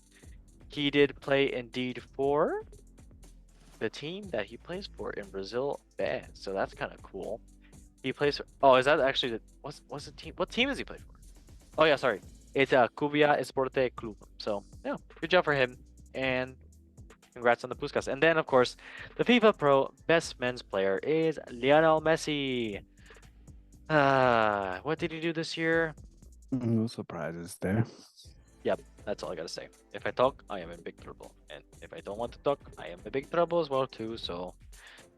He did play indeed for the team that he plays for in Brazil B. So that's kind of cool. He plays for, oh, is that actually the, what's the team? What team does he play for? Oh yeah, sorry. It's Cubia Esporte Club. So yeah, good job for him. And congrats on the Puskas. And then, of course, the FIFA Pro Best Men's Player is Lionel Messi. What did he do this year? No surprises there. Yep, that's all I gotta say. If I talk, I am in big trouble. And if I don't want to talk, I am in big trouble as well too. So,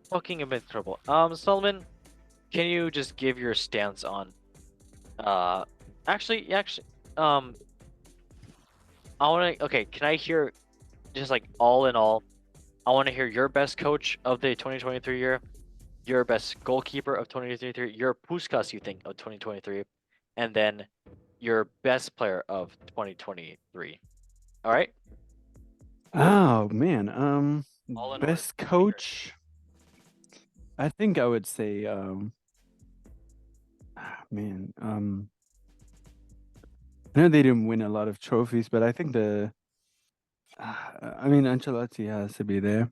talking in big trouble. Solomon, can you just give your stance on? Actually, I wanna. Okay, can I hear, just like all in all, I want to hear your best coach of the 2023 year, your best goalkeeper of 2023, your Puskas you think of 2023, and then your best player of 2023. All right? Oh man, All in best order. coach. I think I would say, man, I know they didn't win a lot of trophies, but I think I mean, Ancelotti has to be there.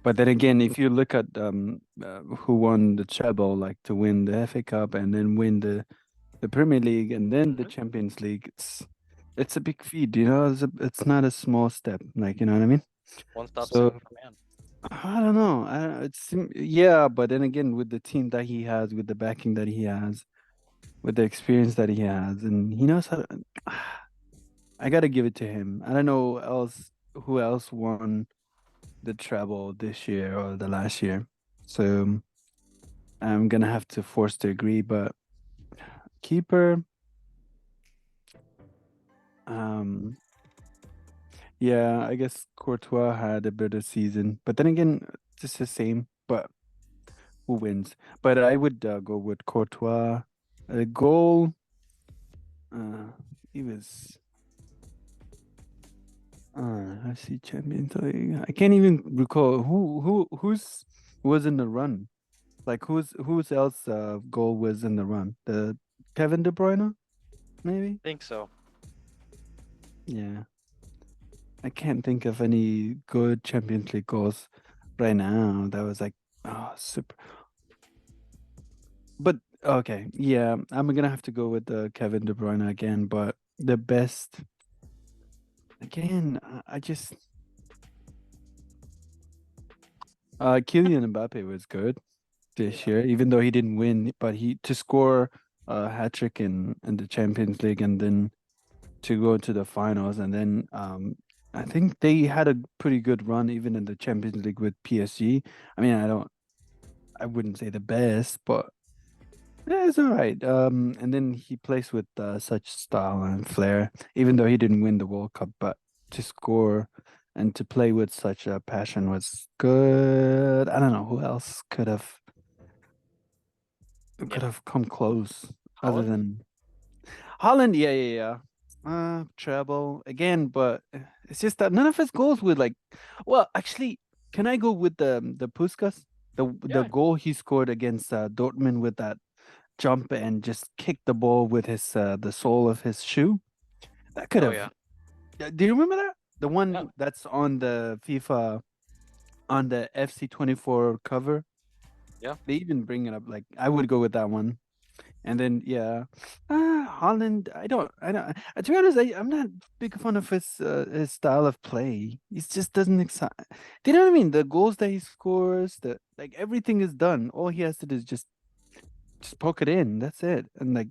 But then again, if you look at who won the treble, like to win the FA Cup and then win the Premier League and then the Champions League, it's a big feat, you know. It's not a small step, like, you know what I mean. One stop So for man. I don't know. Yeah, but then again, with the team that he has, with the backing that he has, with the experience that he has, and he knows how to, I gotta give it to him. I don't know who else won the treble this year or the last year. So I'm gonna have to force to agree, but keeper, um Yeah, I guess Courtois had a better season, but then again, just the same. But who wins? But I would go with Courtois. A goal. He was. I see Champions League. I can't even recall who was in the run. Like who's else goal was in the run? The Kevin De Bruyne, maybe? Think so. Yeah. I can't think of any good Champions League goals right now. That was like super. But okay, yeah, I'm gonna have to go with Kevin De Bruyne again. But the best again, I just Kylian Mbappe was good this year, even though he didn't win. But he to score a hat trick in the Champions League and then to go to the finals, and then I think they had a pretty good run even in the Champions League with PSG. I mean, I wouldn't say the best, but yeah, it's all right. And then he plays with such style and flair, even though he didn't win the World Cup, but to score and to play with such a passion was good. I don't know who else could Yeah. have come close other Haaland? than Holland. Yeah. Treble again, but it's just that none of his goals were like. Well, actually, can I go with the Puskas? The Yeah. goal he scored against Dortmund with that jump and just kick the ball with his the sole of his shoe. That could Oh have. yeah. Do you remember that? The one Yeah. that's on the FIFA on the FC24 cover. Yeah. They even bring it up. Like I would go with that one. And then yeah, Holland. I don't. To be honest, I'm not big fan of his style of play. He just doesn't excite. Do you know what I mean? The goals that he scores, the like everything is done. All he has to do is just poke it in. That's it. And like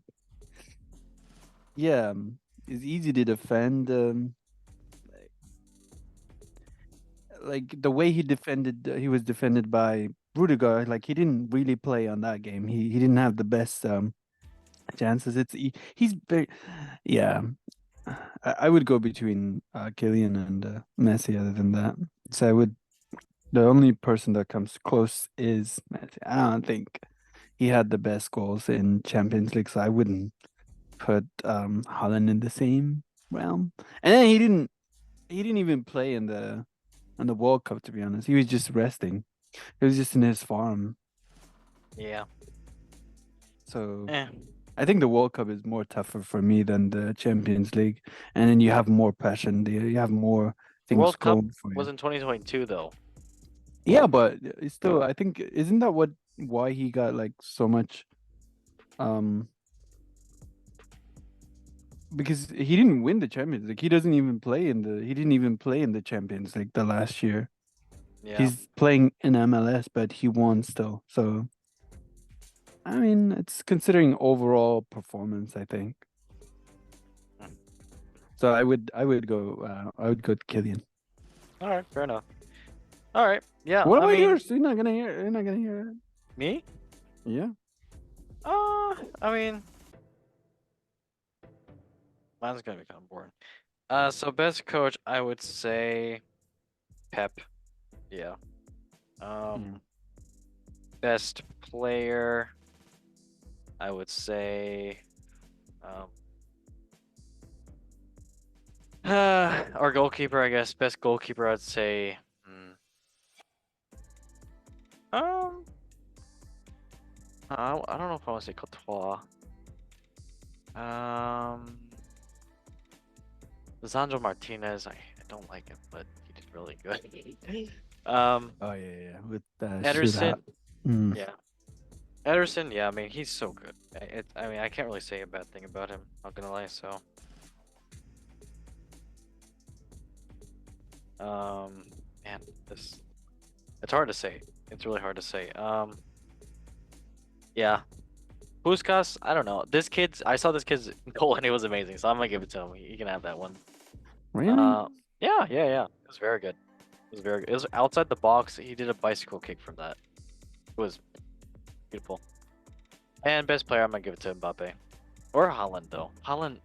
yeah, it's easy to defend. Like the way he defended, he was defended by Rudiger. Like he didn't really play on that game. He didn't have the best chances. He's very yeah. I would go between Kylian and Messi. Other than that, so I would. The only person that comes close is Messi. I don't think he had the best goals in Champions League, so I wouldn't put Haaland in the same realm. And then he didn't even play in the World Cup, to be honest. He was just resting. He was just in his farm. Yeah. So Eh. I think the World Cup is more tougher for me than the Champions League. And then you have more passion. You have more The things World Cup going for was you. in 2022 though. Yeah, but it's still, I think, isn't that why he got like so much um because he didn't win the Champions League. He didn't even play in the Champions League the last year. Yeah. He's playing in MLS, but he won still. So I mean, it's considering overall performance, I think. Hmm. So I would go to Killian. All right. Fair enough. All right. Yeah. What I about mean, yours? You're not gonna hear it. me? Yeah. I mean, mine's gonna be kind of boring. So best coach, I would say Pep. Yeah. Best player, I would say, our goalkeeper, I guess. Best goalkeeper, I'd say. I don't know if I want to say Courtois. Lisandro Martinez, I don't like him, but he did really good. Oh yeah. With Ederson, shootout. yeah. Ederson, yeah, I mean, he's so good. I mean, I can't really say a bad thing about him, not gonna lie, so. Man, it's hard to say. It's really hard to say. Yeah. Puskas, I don't know. I saw this kid's goal and it was amazing, so I'm gonna give it to him. He can have that one. Really? Yeah. It was very good. It was very good. It was outside the box. He did a bicycle kick from that. It was beautiful. And best player, I'm gonna give it to Mbappe. Or Haaland, though. Haaland.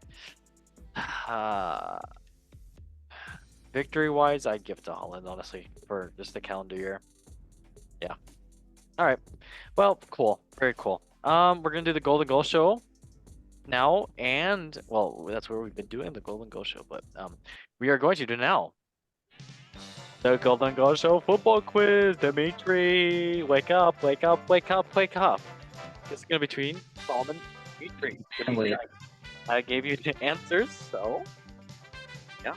victory-wise, I'd give it to Holland, honestly, for just the calendar year. Yeah. All right. Well, cool. Very cool. We're gonna do the Golden Goal Show now, and well, that's where we've been doing the Golden Goal Show, but we are going to do now the Golden Goal Show football quiz. Dimitri, wake up, wake up, wake up, wake up. This is gonna be between Solomon and Dimitri. Wait. I gave you the answers, so yeah.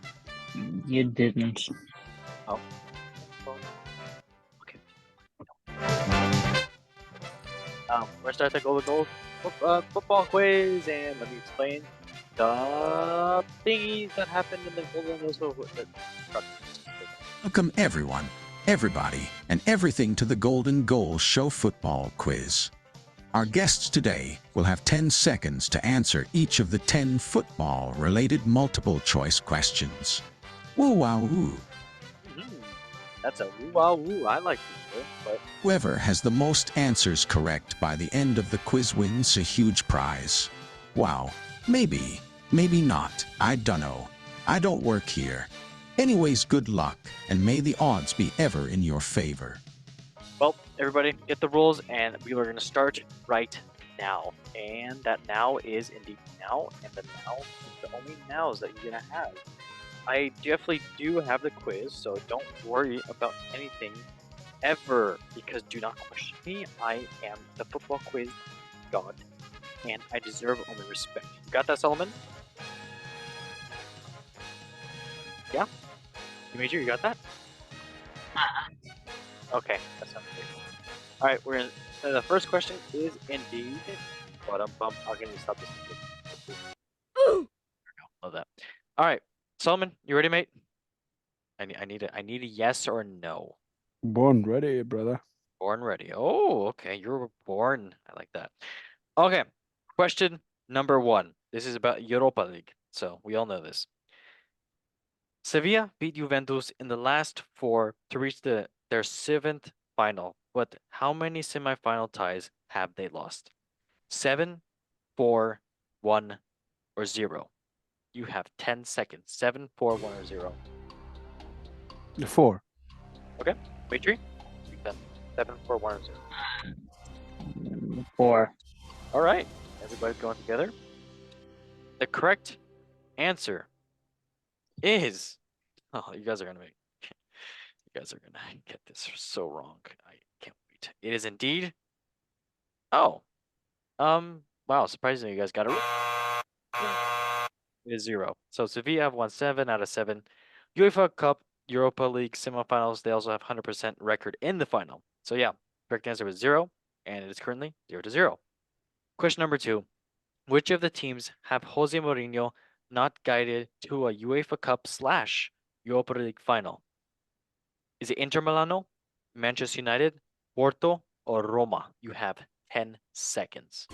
You didn't. Oh. Okay. We're starting the Golden Goal football quiz, and let me explain the thingies that happened in the Golden Goal. Welcome everyone, everybody, and everything to the Golden Goal Show football quiz. Our guests today will have 10 seconds to answer each of the 10 football-related multiple-choice questions. Woo wow woo. That's a woo wow woo. I like this, but Whoever has the most answers correct by the end of the quiz wins a huge prize. Wow, maybe, maybe not, I dunno. I don't work here. Anyways, good luck, and may the odds be ever in your favor. well, everybody, get the rules, and we are going to start right now. And that now is indeed now, and the now is the only nows that you're going to have. I definitely do have the quiz, so don't worry about anything ever, because do not question me. I am the football quiz god, and I deserve only respect. You got that, Solomon? Yeah? Dimitri, you got that? Okay, that sounds great. Alright, we're in. The first question is indeed. I'm going to stop this. There we go. Love that. Alright, Solomon, you ready, mate? I need a yes or no. Born ready, brother. Born ready. Oh, okay. You were born. I like that. Okay. Question number 1. This is about Europa League. So we all know this. Sevilla beat Juventus in the last 4 to reach their 7th final. But how many semifinal ties have they lost? 7, 4, 1, or 0? You have 10 seconds. 7, 4, 1, or 0. 4. Dimitri? 7, 4, 1, or 0. 4. All right, everybody's going together. The correct answer is, oh, you guys are gonna get this so wrong. I can't wait. It is indeed. Oh, wow! Surprisingly, you guys got it right. It is 0. So Sevilla have won 7 out of 7. UEFA Cup, Europa League semifinals. They also have 100% record in the final. So yeah, correct answer was 0, and it is currently 0-0. Question number 2. Which of the teams have Jose Mourinho not guided to a UEFA Cup / Europa League final? Is it Inter Milano, Manchester United, Porto, or Roma? You have 10 seconds.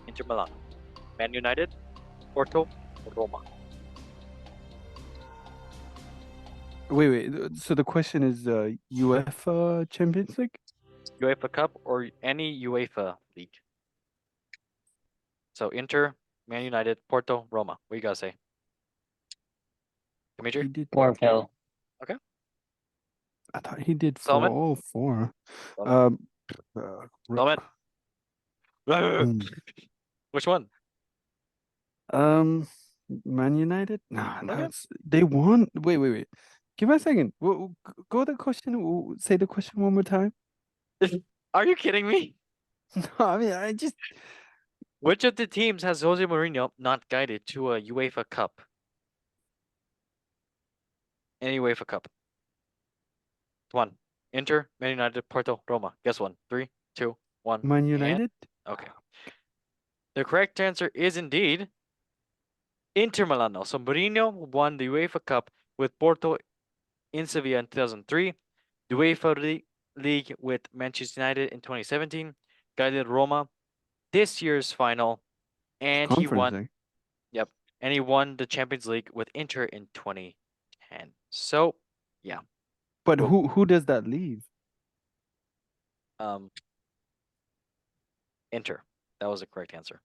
Inter Milano, Man United, Porto, or Roma? Wait. So the question is UEFA Champions League? UEFA Cup or any UEFA league? So Inter, Man United, Porto, Roma. What do you guys say? Dimitri? He did. Porto. I thought he did 4. Solomon? Oh, 4. Solomon? Ro- Solomon? Hmm. Which one? Man United? No, Okay. they won. Wait. Give me a second. Go the question. Say the question one more time. Are you kidding me? No, I mean, I just. Which of the teams has Jose Mourinho not guided to a UEFA Cup? Any UEFA Cup. 1. Inter, Man United, Porto, Roma. Guess one. 3, 2, 1. Man and- United? Okay. The correct answer is indeed Inter Milano. So Mourinho won the UEFA Cup with Porto in Sevilla in 2003, the UEFA League with Manchester United in 2017, guided Roma this year's final, and he Conference won. League. Yep, and he won the Champions League with Inter in 2010. So, yeah, But Well- who does that leave? Inter. That was the correct answer.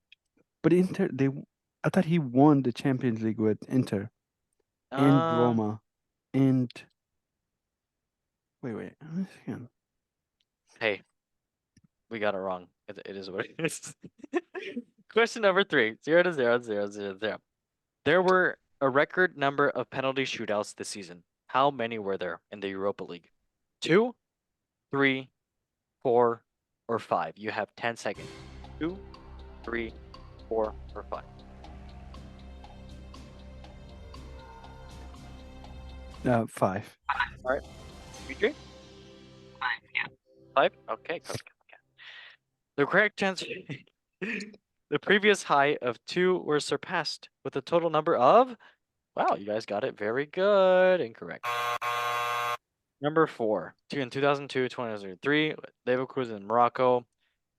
But I thought he won the Champions League with Inter and Roma. And wait. Let me see again. Hey, we got it wrong. It is what it is. Question number 3. 0 to 0, 0, 0, 0. There were a record number of penalty shootouts this season. How many were there in the Europa League? 2, 3, 4, or 5? You have 10 seconds. 2, 3, 4, or 5. Five. All right. Dimitri? 5, yeah. 5? Okay. The correct answer. The previous high of 2 were surpassed with a total number of. Wow, you guys got it very good. Incorrect. Number 4. In 2002, 2003, Leverkusen in Morocco,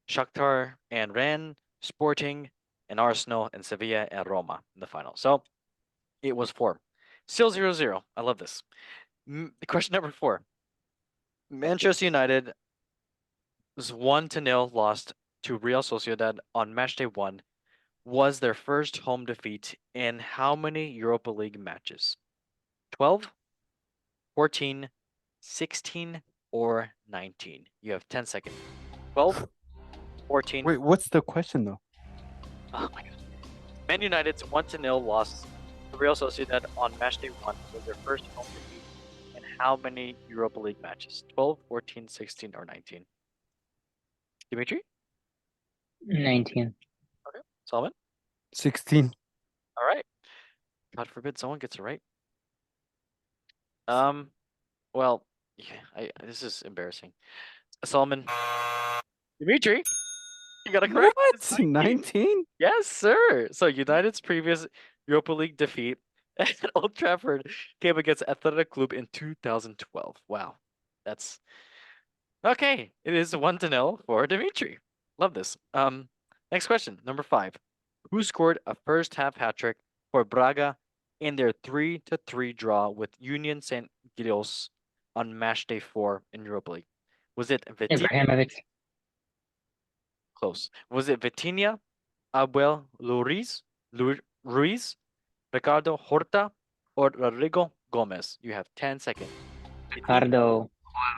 Shakhtar and Rennes, Sporting and Arsenal, and Sevilla and Roma in the final. So it was 4. Still 0-0. I love this. Question number 4. Manchester United was 1-0 lost to Real Sociedad on matchday 1. Was their first home defeat in how many Europa League matches? 12, 14, 16, or 19? You have 10 seconds. 12, 14. Wait, what's the question though? Oh my god. Man United's 1-0 loss to Real Sociedad on matchday 1 was their first home defeat in how many Europa League matches? 12, 14, 16, or 19? Dimitri? 19. Okay. Solomon? 16. All right. God forbid someone gets it right. Well, yeah, this is embarrassing. Solomon. Dimitri, you got it correct. It's What? 19? Yes, sir. So United's previous Europa League defeat at Old Trafford came against Athletic Club in 2012. Wow, that's okay. It is 1-0 for Dimitri. Love this. Next question, number 5. Who scored a first half hat trick for Braga in their 3-3 draw with Union Saint Gilles on match day 4 in Europa League? Was it Vitinha? Ibrahimovic. Close. Was it Vitinha, Abel Ruiz, Ricardo Horta, or Rodrigo Gomez? You have 10 seconds. Ricardo,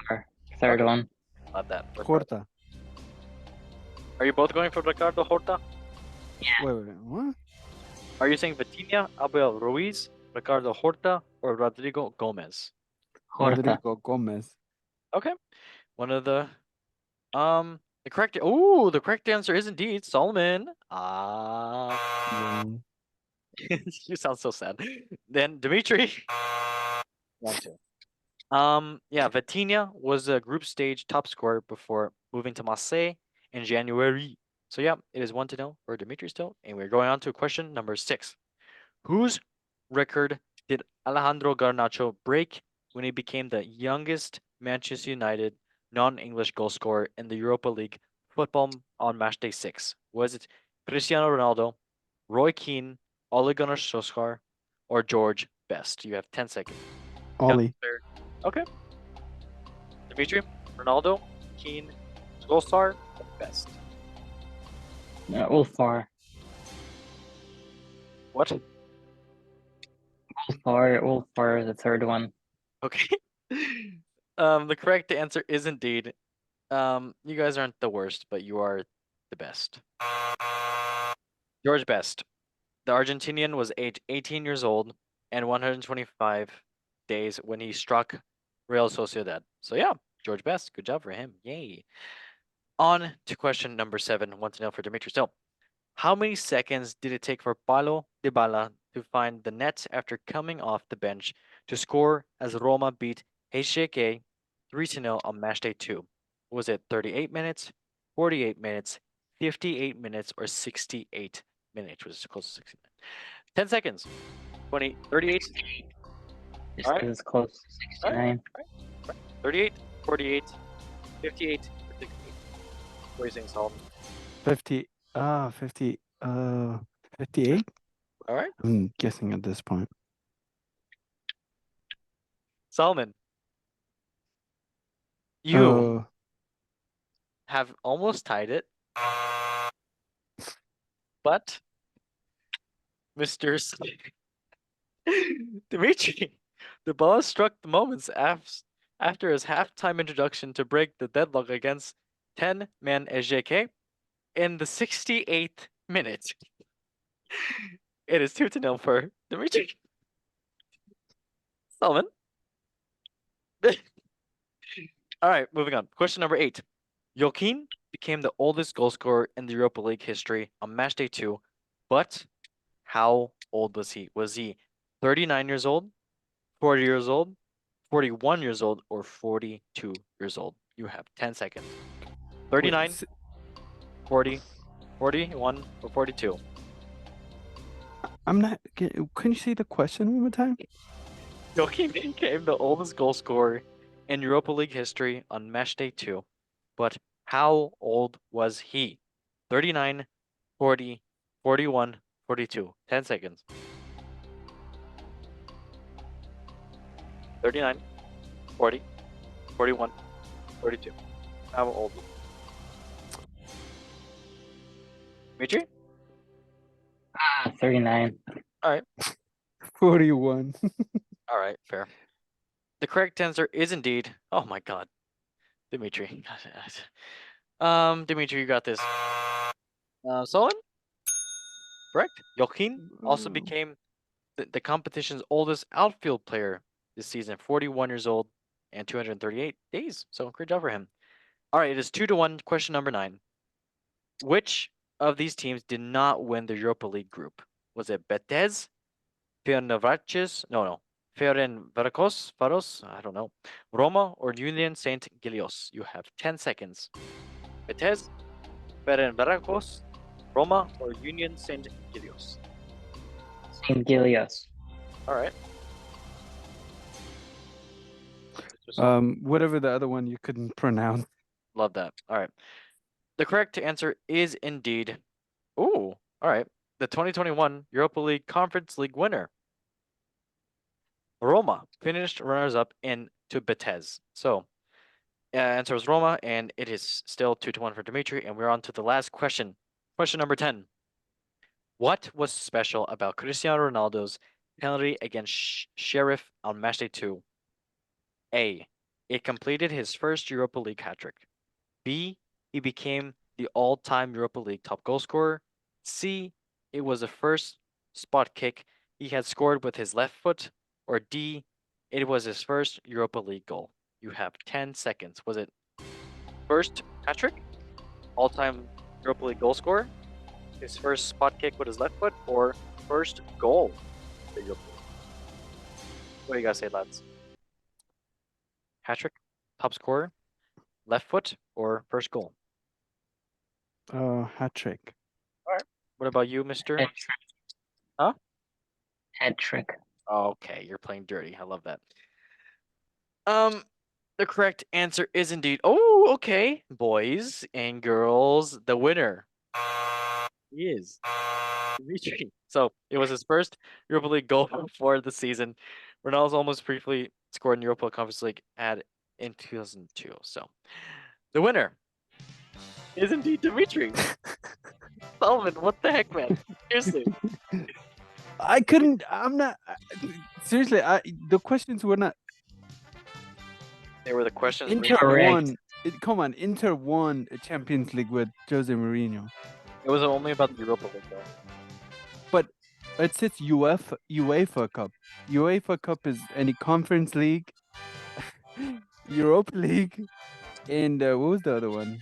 whoever. Third Okay. one. Love that. Horta. Are you both going for Ricardo Horta? Wait. What? Are you saying Vitinha, Abel Ruiz, Ricardo Horta, or Rodrigo Gomez? Horta. Rodrigo Gomez. Okay. One of the correct answer is indeed Solomon. Wrong. You sound so sad. Then Dimitri. 1-2. Yeah, Vitinha was a group stage top scorer before moving to Marseille in January. So yeah, it is 1-0 for Dimitri still, and we're going on to question number 6. Whose record did Alejandro Garnacho break when he became the youngest Manchester United non-English goal scorer in the Europa League football on matchday 6? Was it Cristiano Ronaldo, Roy Keane, Ole Gunnar Solskjaer, or George Best? You have 10 seconds. Ollie. Okay. Dimitri, Ronaldo, Keane, Solskjaer, or Best? Ulfar. What? Ulfar, the third one. Okay. The correct answer is indeed. You guys aren't the worst, but you are the best. George Best. The Argentinian was age 18 years old and 125 days when he struck Real Sociedad. So yeah, George Best. Good job for him. Yay. On to question number 7. 1-0 for Dimitri still. How many seconds did it take for Paulo Dybala to find the net after coming off the bench to score as Roma beat HJK 3-0 on matchday 2? Was it 38 minutes, 48 minutes, 58 minutes, or 68 minutes? Was close to 60 minutes. 10 seconds. 20, 38. Just All right. because it's close to 69. 38, 48, 58, or 68. What are you saying, Solomon? 50. 58? All right. I'm guessing at this point. Solomon. You have almost tied it. But Mr. Dimitri, The ball struck the moments after his halftime introduction to break the deadlock against 10-man SJK in the 68th minute. It is 2-0 for Dimitri. Solomon. All right, moving on. Question number 8. Joaquin became the oldest goal scorer in the Europa League history on match day 2, but how old was he? Was he 39 years old, 40 years old, 41 years old, or 42 years old? You have 10 seconds. 39, 40, 41, or 42? I'm not. Can you say the question one more time? Joaquin became the oldest goal scorer in Europa League history on match day 2, but how old was he? 39, 40, 41, 42. 10 seconds. 39, 40, 41, 42. How old? Dimitri? 39. 41. All right, fair. The correct answer is indeed. Oh my God, Dimitri. Dimitri, you got this. Solon? Correct. Joaquin also Ooh. became the competition's oldest outfield player this season, 41 years old and 238 days. So great job for him. All right, it is 2-1. Question number 9. Which of these teams did not win the Europa League group? Was it Betis, Fenerbahce? No. Ferencváros, Faros, I don't know. Roma or Union Saint Gilios? You have 10 seconds. Betis, Ferencváros, Roma or Union Saint Gilios? St. Gilios. All right. Whatever the other one you couldn't pronounce. Love that. All right. The correct answer is indeed. Ooh. All right. The 2021 Europa League Conference League winner. Roma finished runners-up into Betis. So, answer was Roma, and it is still 2-1 for Dimitri. And we're on to the last question. Question number 10. What was special about Cristiano Ronaldo's penalty against Sheriff on matchday 2? A. It completed his first Europa League hat-trick. B. He became the all-time Europa League top goal scorer. C. It was the first spot kick he had scored with his left foot. Or D. It was his first Europa League goal. You have 10 seconds. Was it first hat-trick, all-time Europa League goal scorer, his first spot kick with his left foot, or first goal for Europa League? What do you guys say, lads? Hat-trick, top scorer, left foot, or first goal? Hat trick. What about you, Mr.? Hat trick. Huh? Hat trick. Okay, you're playing dirty. I love that. The correct answer is indeed. Oh, okay, boys and girls, the winner is Dimitri. So it was his first Europa League goal for the season. Ronaldo's almost briefly scored in Europa Conference League in 2002. So the winner is indeed Dimitri. Solomon, what the heck, man? Seriously. I couldn't. I'm not. Seriously, the questions were not. They were the questions. Inter Correct. won. Come on, Inter won a Champions League with Jose Mourinho. It was only about the Europa League, though. But it says UEFA Cup. UEFA Cup is any conference league, Europa League, and what was the other one?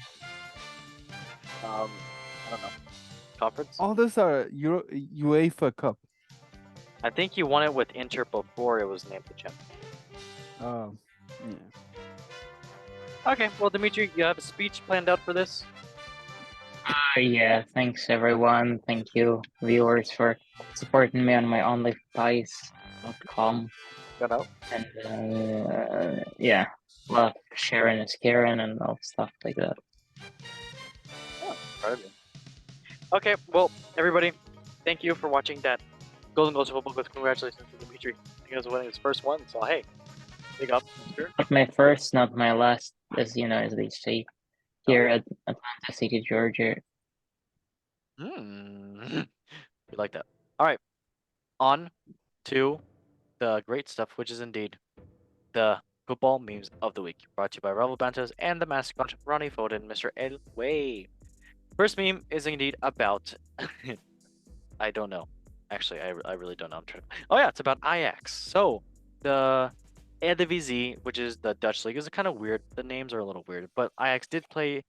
I don't know. Conference? All those are UEFA Cup. I think he won it with Inter before it was named the champion. Oh, yeah. Okay, well, Dimitri, you have a speech planned out for this? Yeah, thanks everyone. Thank you, viewers, for supporting me on my OnlyPies.com. Got out? And yeah, love sharing is caring and all stuff like that. Incredible. Okay, well, everybody, thank you for watching that Golden Goals of Football Quiz. Congratulations to Dimitri. He was winning his first one, so hey, big up, mister. Not my first, not my last, as you know, as they say here at Atlanta City, Georgia. We like that. All right, on to the great stuff, which is indeed the football memes of the week. Brought to you by Revel Bantos and the mascot, Ronnie Foden, Mr. El Way. First meme is indeed about. I don't know. Actually, I really don't know. I'm trying. Oh yeah, it's about Ajax. So the Eredivisie, which is the Dutch league, is kind of weird. The names are a little weird, but Ajax did play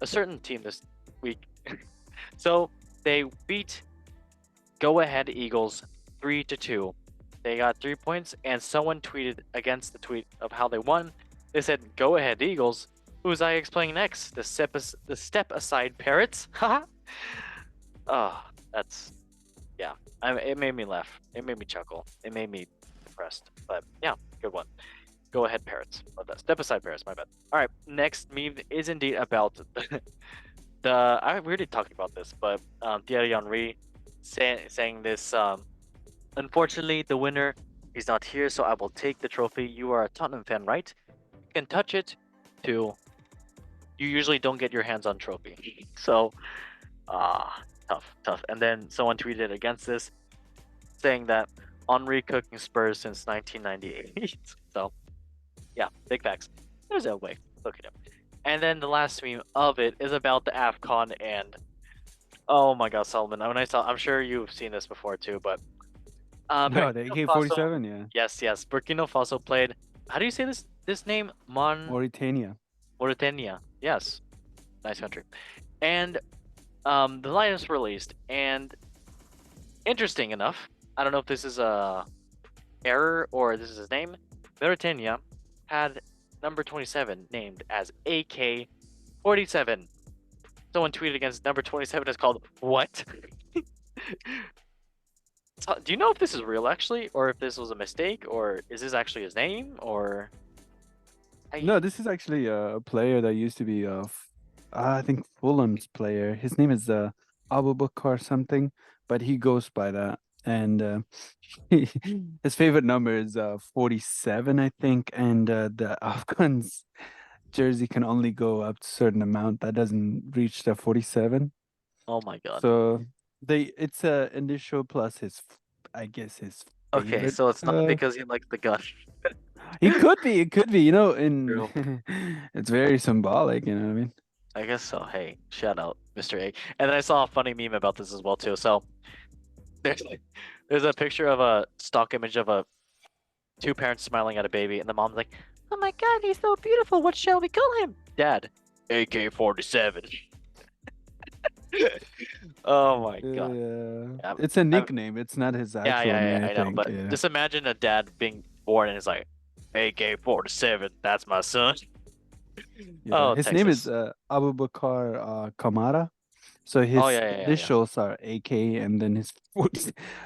a certain team this week. So they beat Go Ahead Eagles 3-2. They got 3 points, and someone tweeted against the tweet of how they won. They said, "Go Ahead Eagles. Who's Ajax playing next? The step aside Parrots." Haha. Oh, that's yeah. It made me laugh. It made me chuckle. It made me depressed. But yeah, good one. Go Ahead Parrots. Love that. Step aside Parrots. My bad. All right, next meme is indeed about we already talked about this, but Thierry Henry saying this. Unfortunately, the winner is not here, so I will take the trophy. You are a Tottenham fan, right? You can touch it. To you usually don't get your hands on trophy, so tough. And then someone tweeted against this, saying that Henry cooking Spurs since 1998. So yeah, big facts. There's a way. Look at him. And then the last meme of it is about the AFCON, and oh my God, Solomon. When I'm sure you've seen this before too, but No, Burkina the Faso- AK-47, yeah. Yes. Burkina Faso played. How do you say this name? Mauritania. Mauritania. Yes, nice country. And the Lions released, and interesting enough, I don't know if this is a error or this is his name. Mauritania had number 27 named as AK-47. Someone tweeted against number 27 is called what? So, do you know if this is real actually, or if this was a mistake, or is this actually his name, or? No, this is actually a player that used to be I think Fulham's player. His name is Abu Bakr something, but he goes by that. And his favorite number is 47, I think. And the Afghans jersey can only go up to a certain amount. That doesn't reach the 47. Oh my God. So it's a initial plus I guess his Okay, favorite. so it's not because he likes the gun. It could be. It could be. You know, True. it's very symbolic. You know what I mean? I guess so. Hey, shout out, Mr. A. And then I saw a funny meme about this as well too. So there's a picture of a stock image of two parents smiling at a baby, and the mom's like, "Oh my God, he's so beautiful. What shall we call him?" Dad, AK-47. Oh my God. Yeah. Yeah, It's a nickname. It's not his actual name. I know. think. But Yeah. just imagine a dad being born and he's like, AK-47. That's my son. Yeah. Oh, His name is Texas. Abu Bakr Kamara. So his Oh yeah. initials are AK, and then his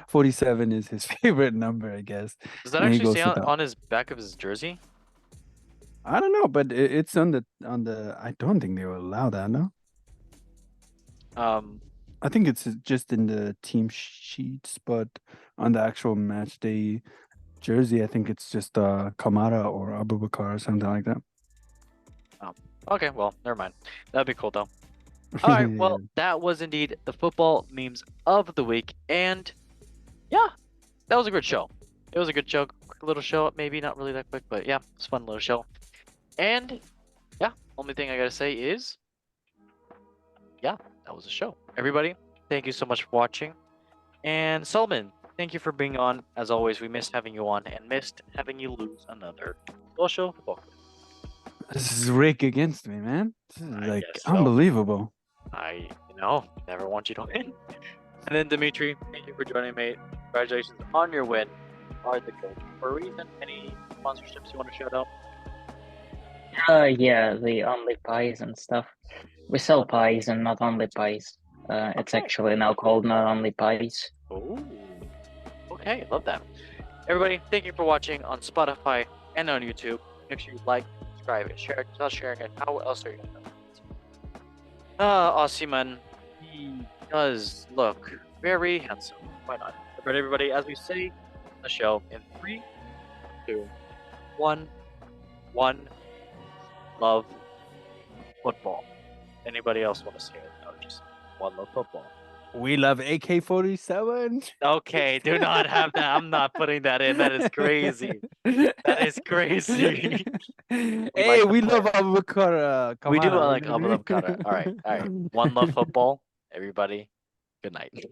47 is his favorite number, I guess. Does that And he actually say goes with that. on his back of his jersey? I don't know, but it's on the. I don't think they will allow that. No. I think it's just in the team sheets, but on the actual match day jersey, I think it's just Kamara or Abubakar or something like that. Okay, well, never mind. That'd be cool though. All right, well, that was indeed the football memes of the week, and yeah, that was a good show. It was a good show, quick little show, maybe not really that quick, but yeah, it's a fun little show. And yeah, only thing I gotta say is, yeah, that was a show. Everybody, thank you so much for watching. And Solomon, thank you for being on. As always, we missed having you on and missed having you lose another social football. This is Rick against me, man. This is I like guess so. unbelievable. I never want you to win. And then Dimitri, thank you for joining, mate. Congratulations on your win. You are the coach. For a reason, any sponsorships you want to shout out? Yeah, the only pies and stuff. We sell pies and not only pies. It's Okay. actually now called not only pies. Oh, okay, love that. Everybody, thank you for watching on Spotify and on YouTube. Make sure you like, subscribe, and share. Tell sharing it. How else are you gonna know? Osimhen, he does look very handsome. Why not? But everybody, as we say on the show, in 3, 2, 1, love football. Anybody else want to say it? No, just one love football. We love AK-47. Okay, do not have that. I'm not putting that in. That is crazy. That is crazy. Hey, the we player. love Abubakar We do Kamara. like Abdul Qadir. All right, all right. One love football, everybody. Good night.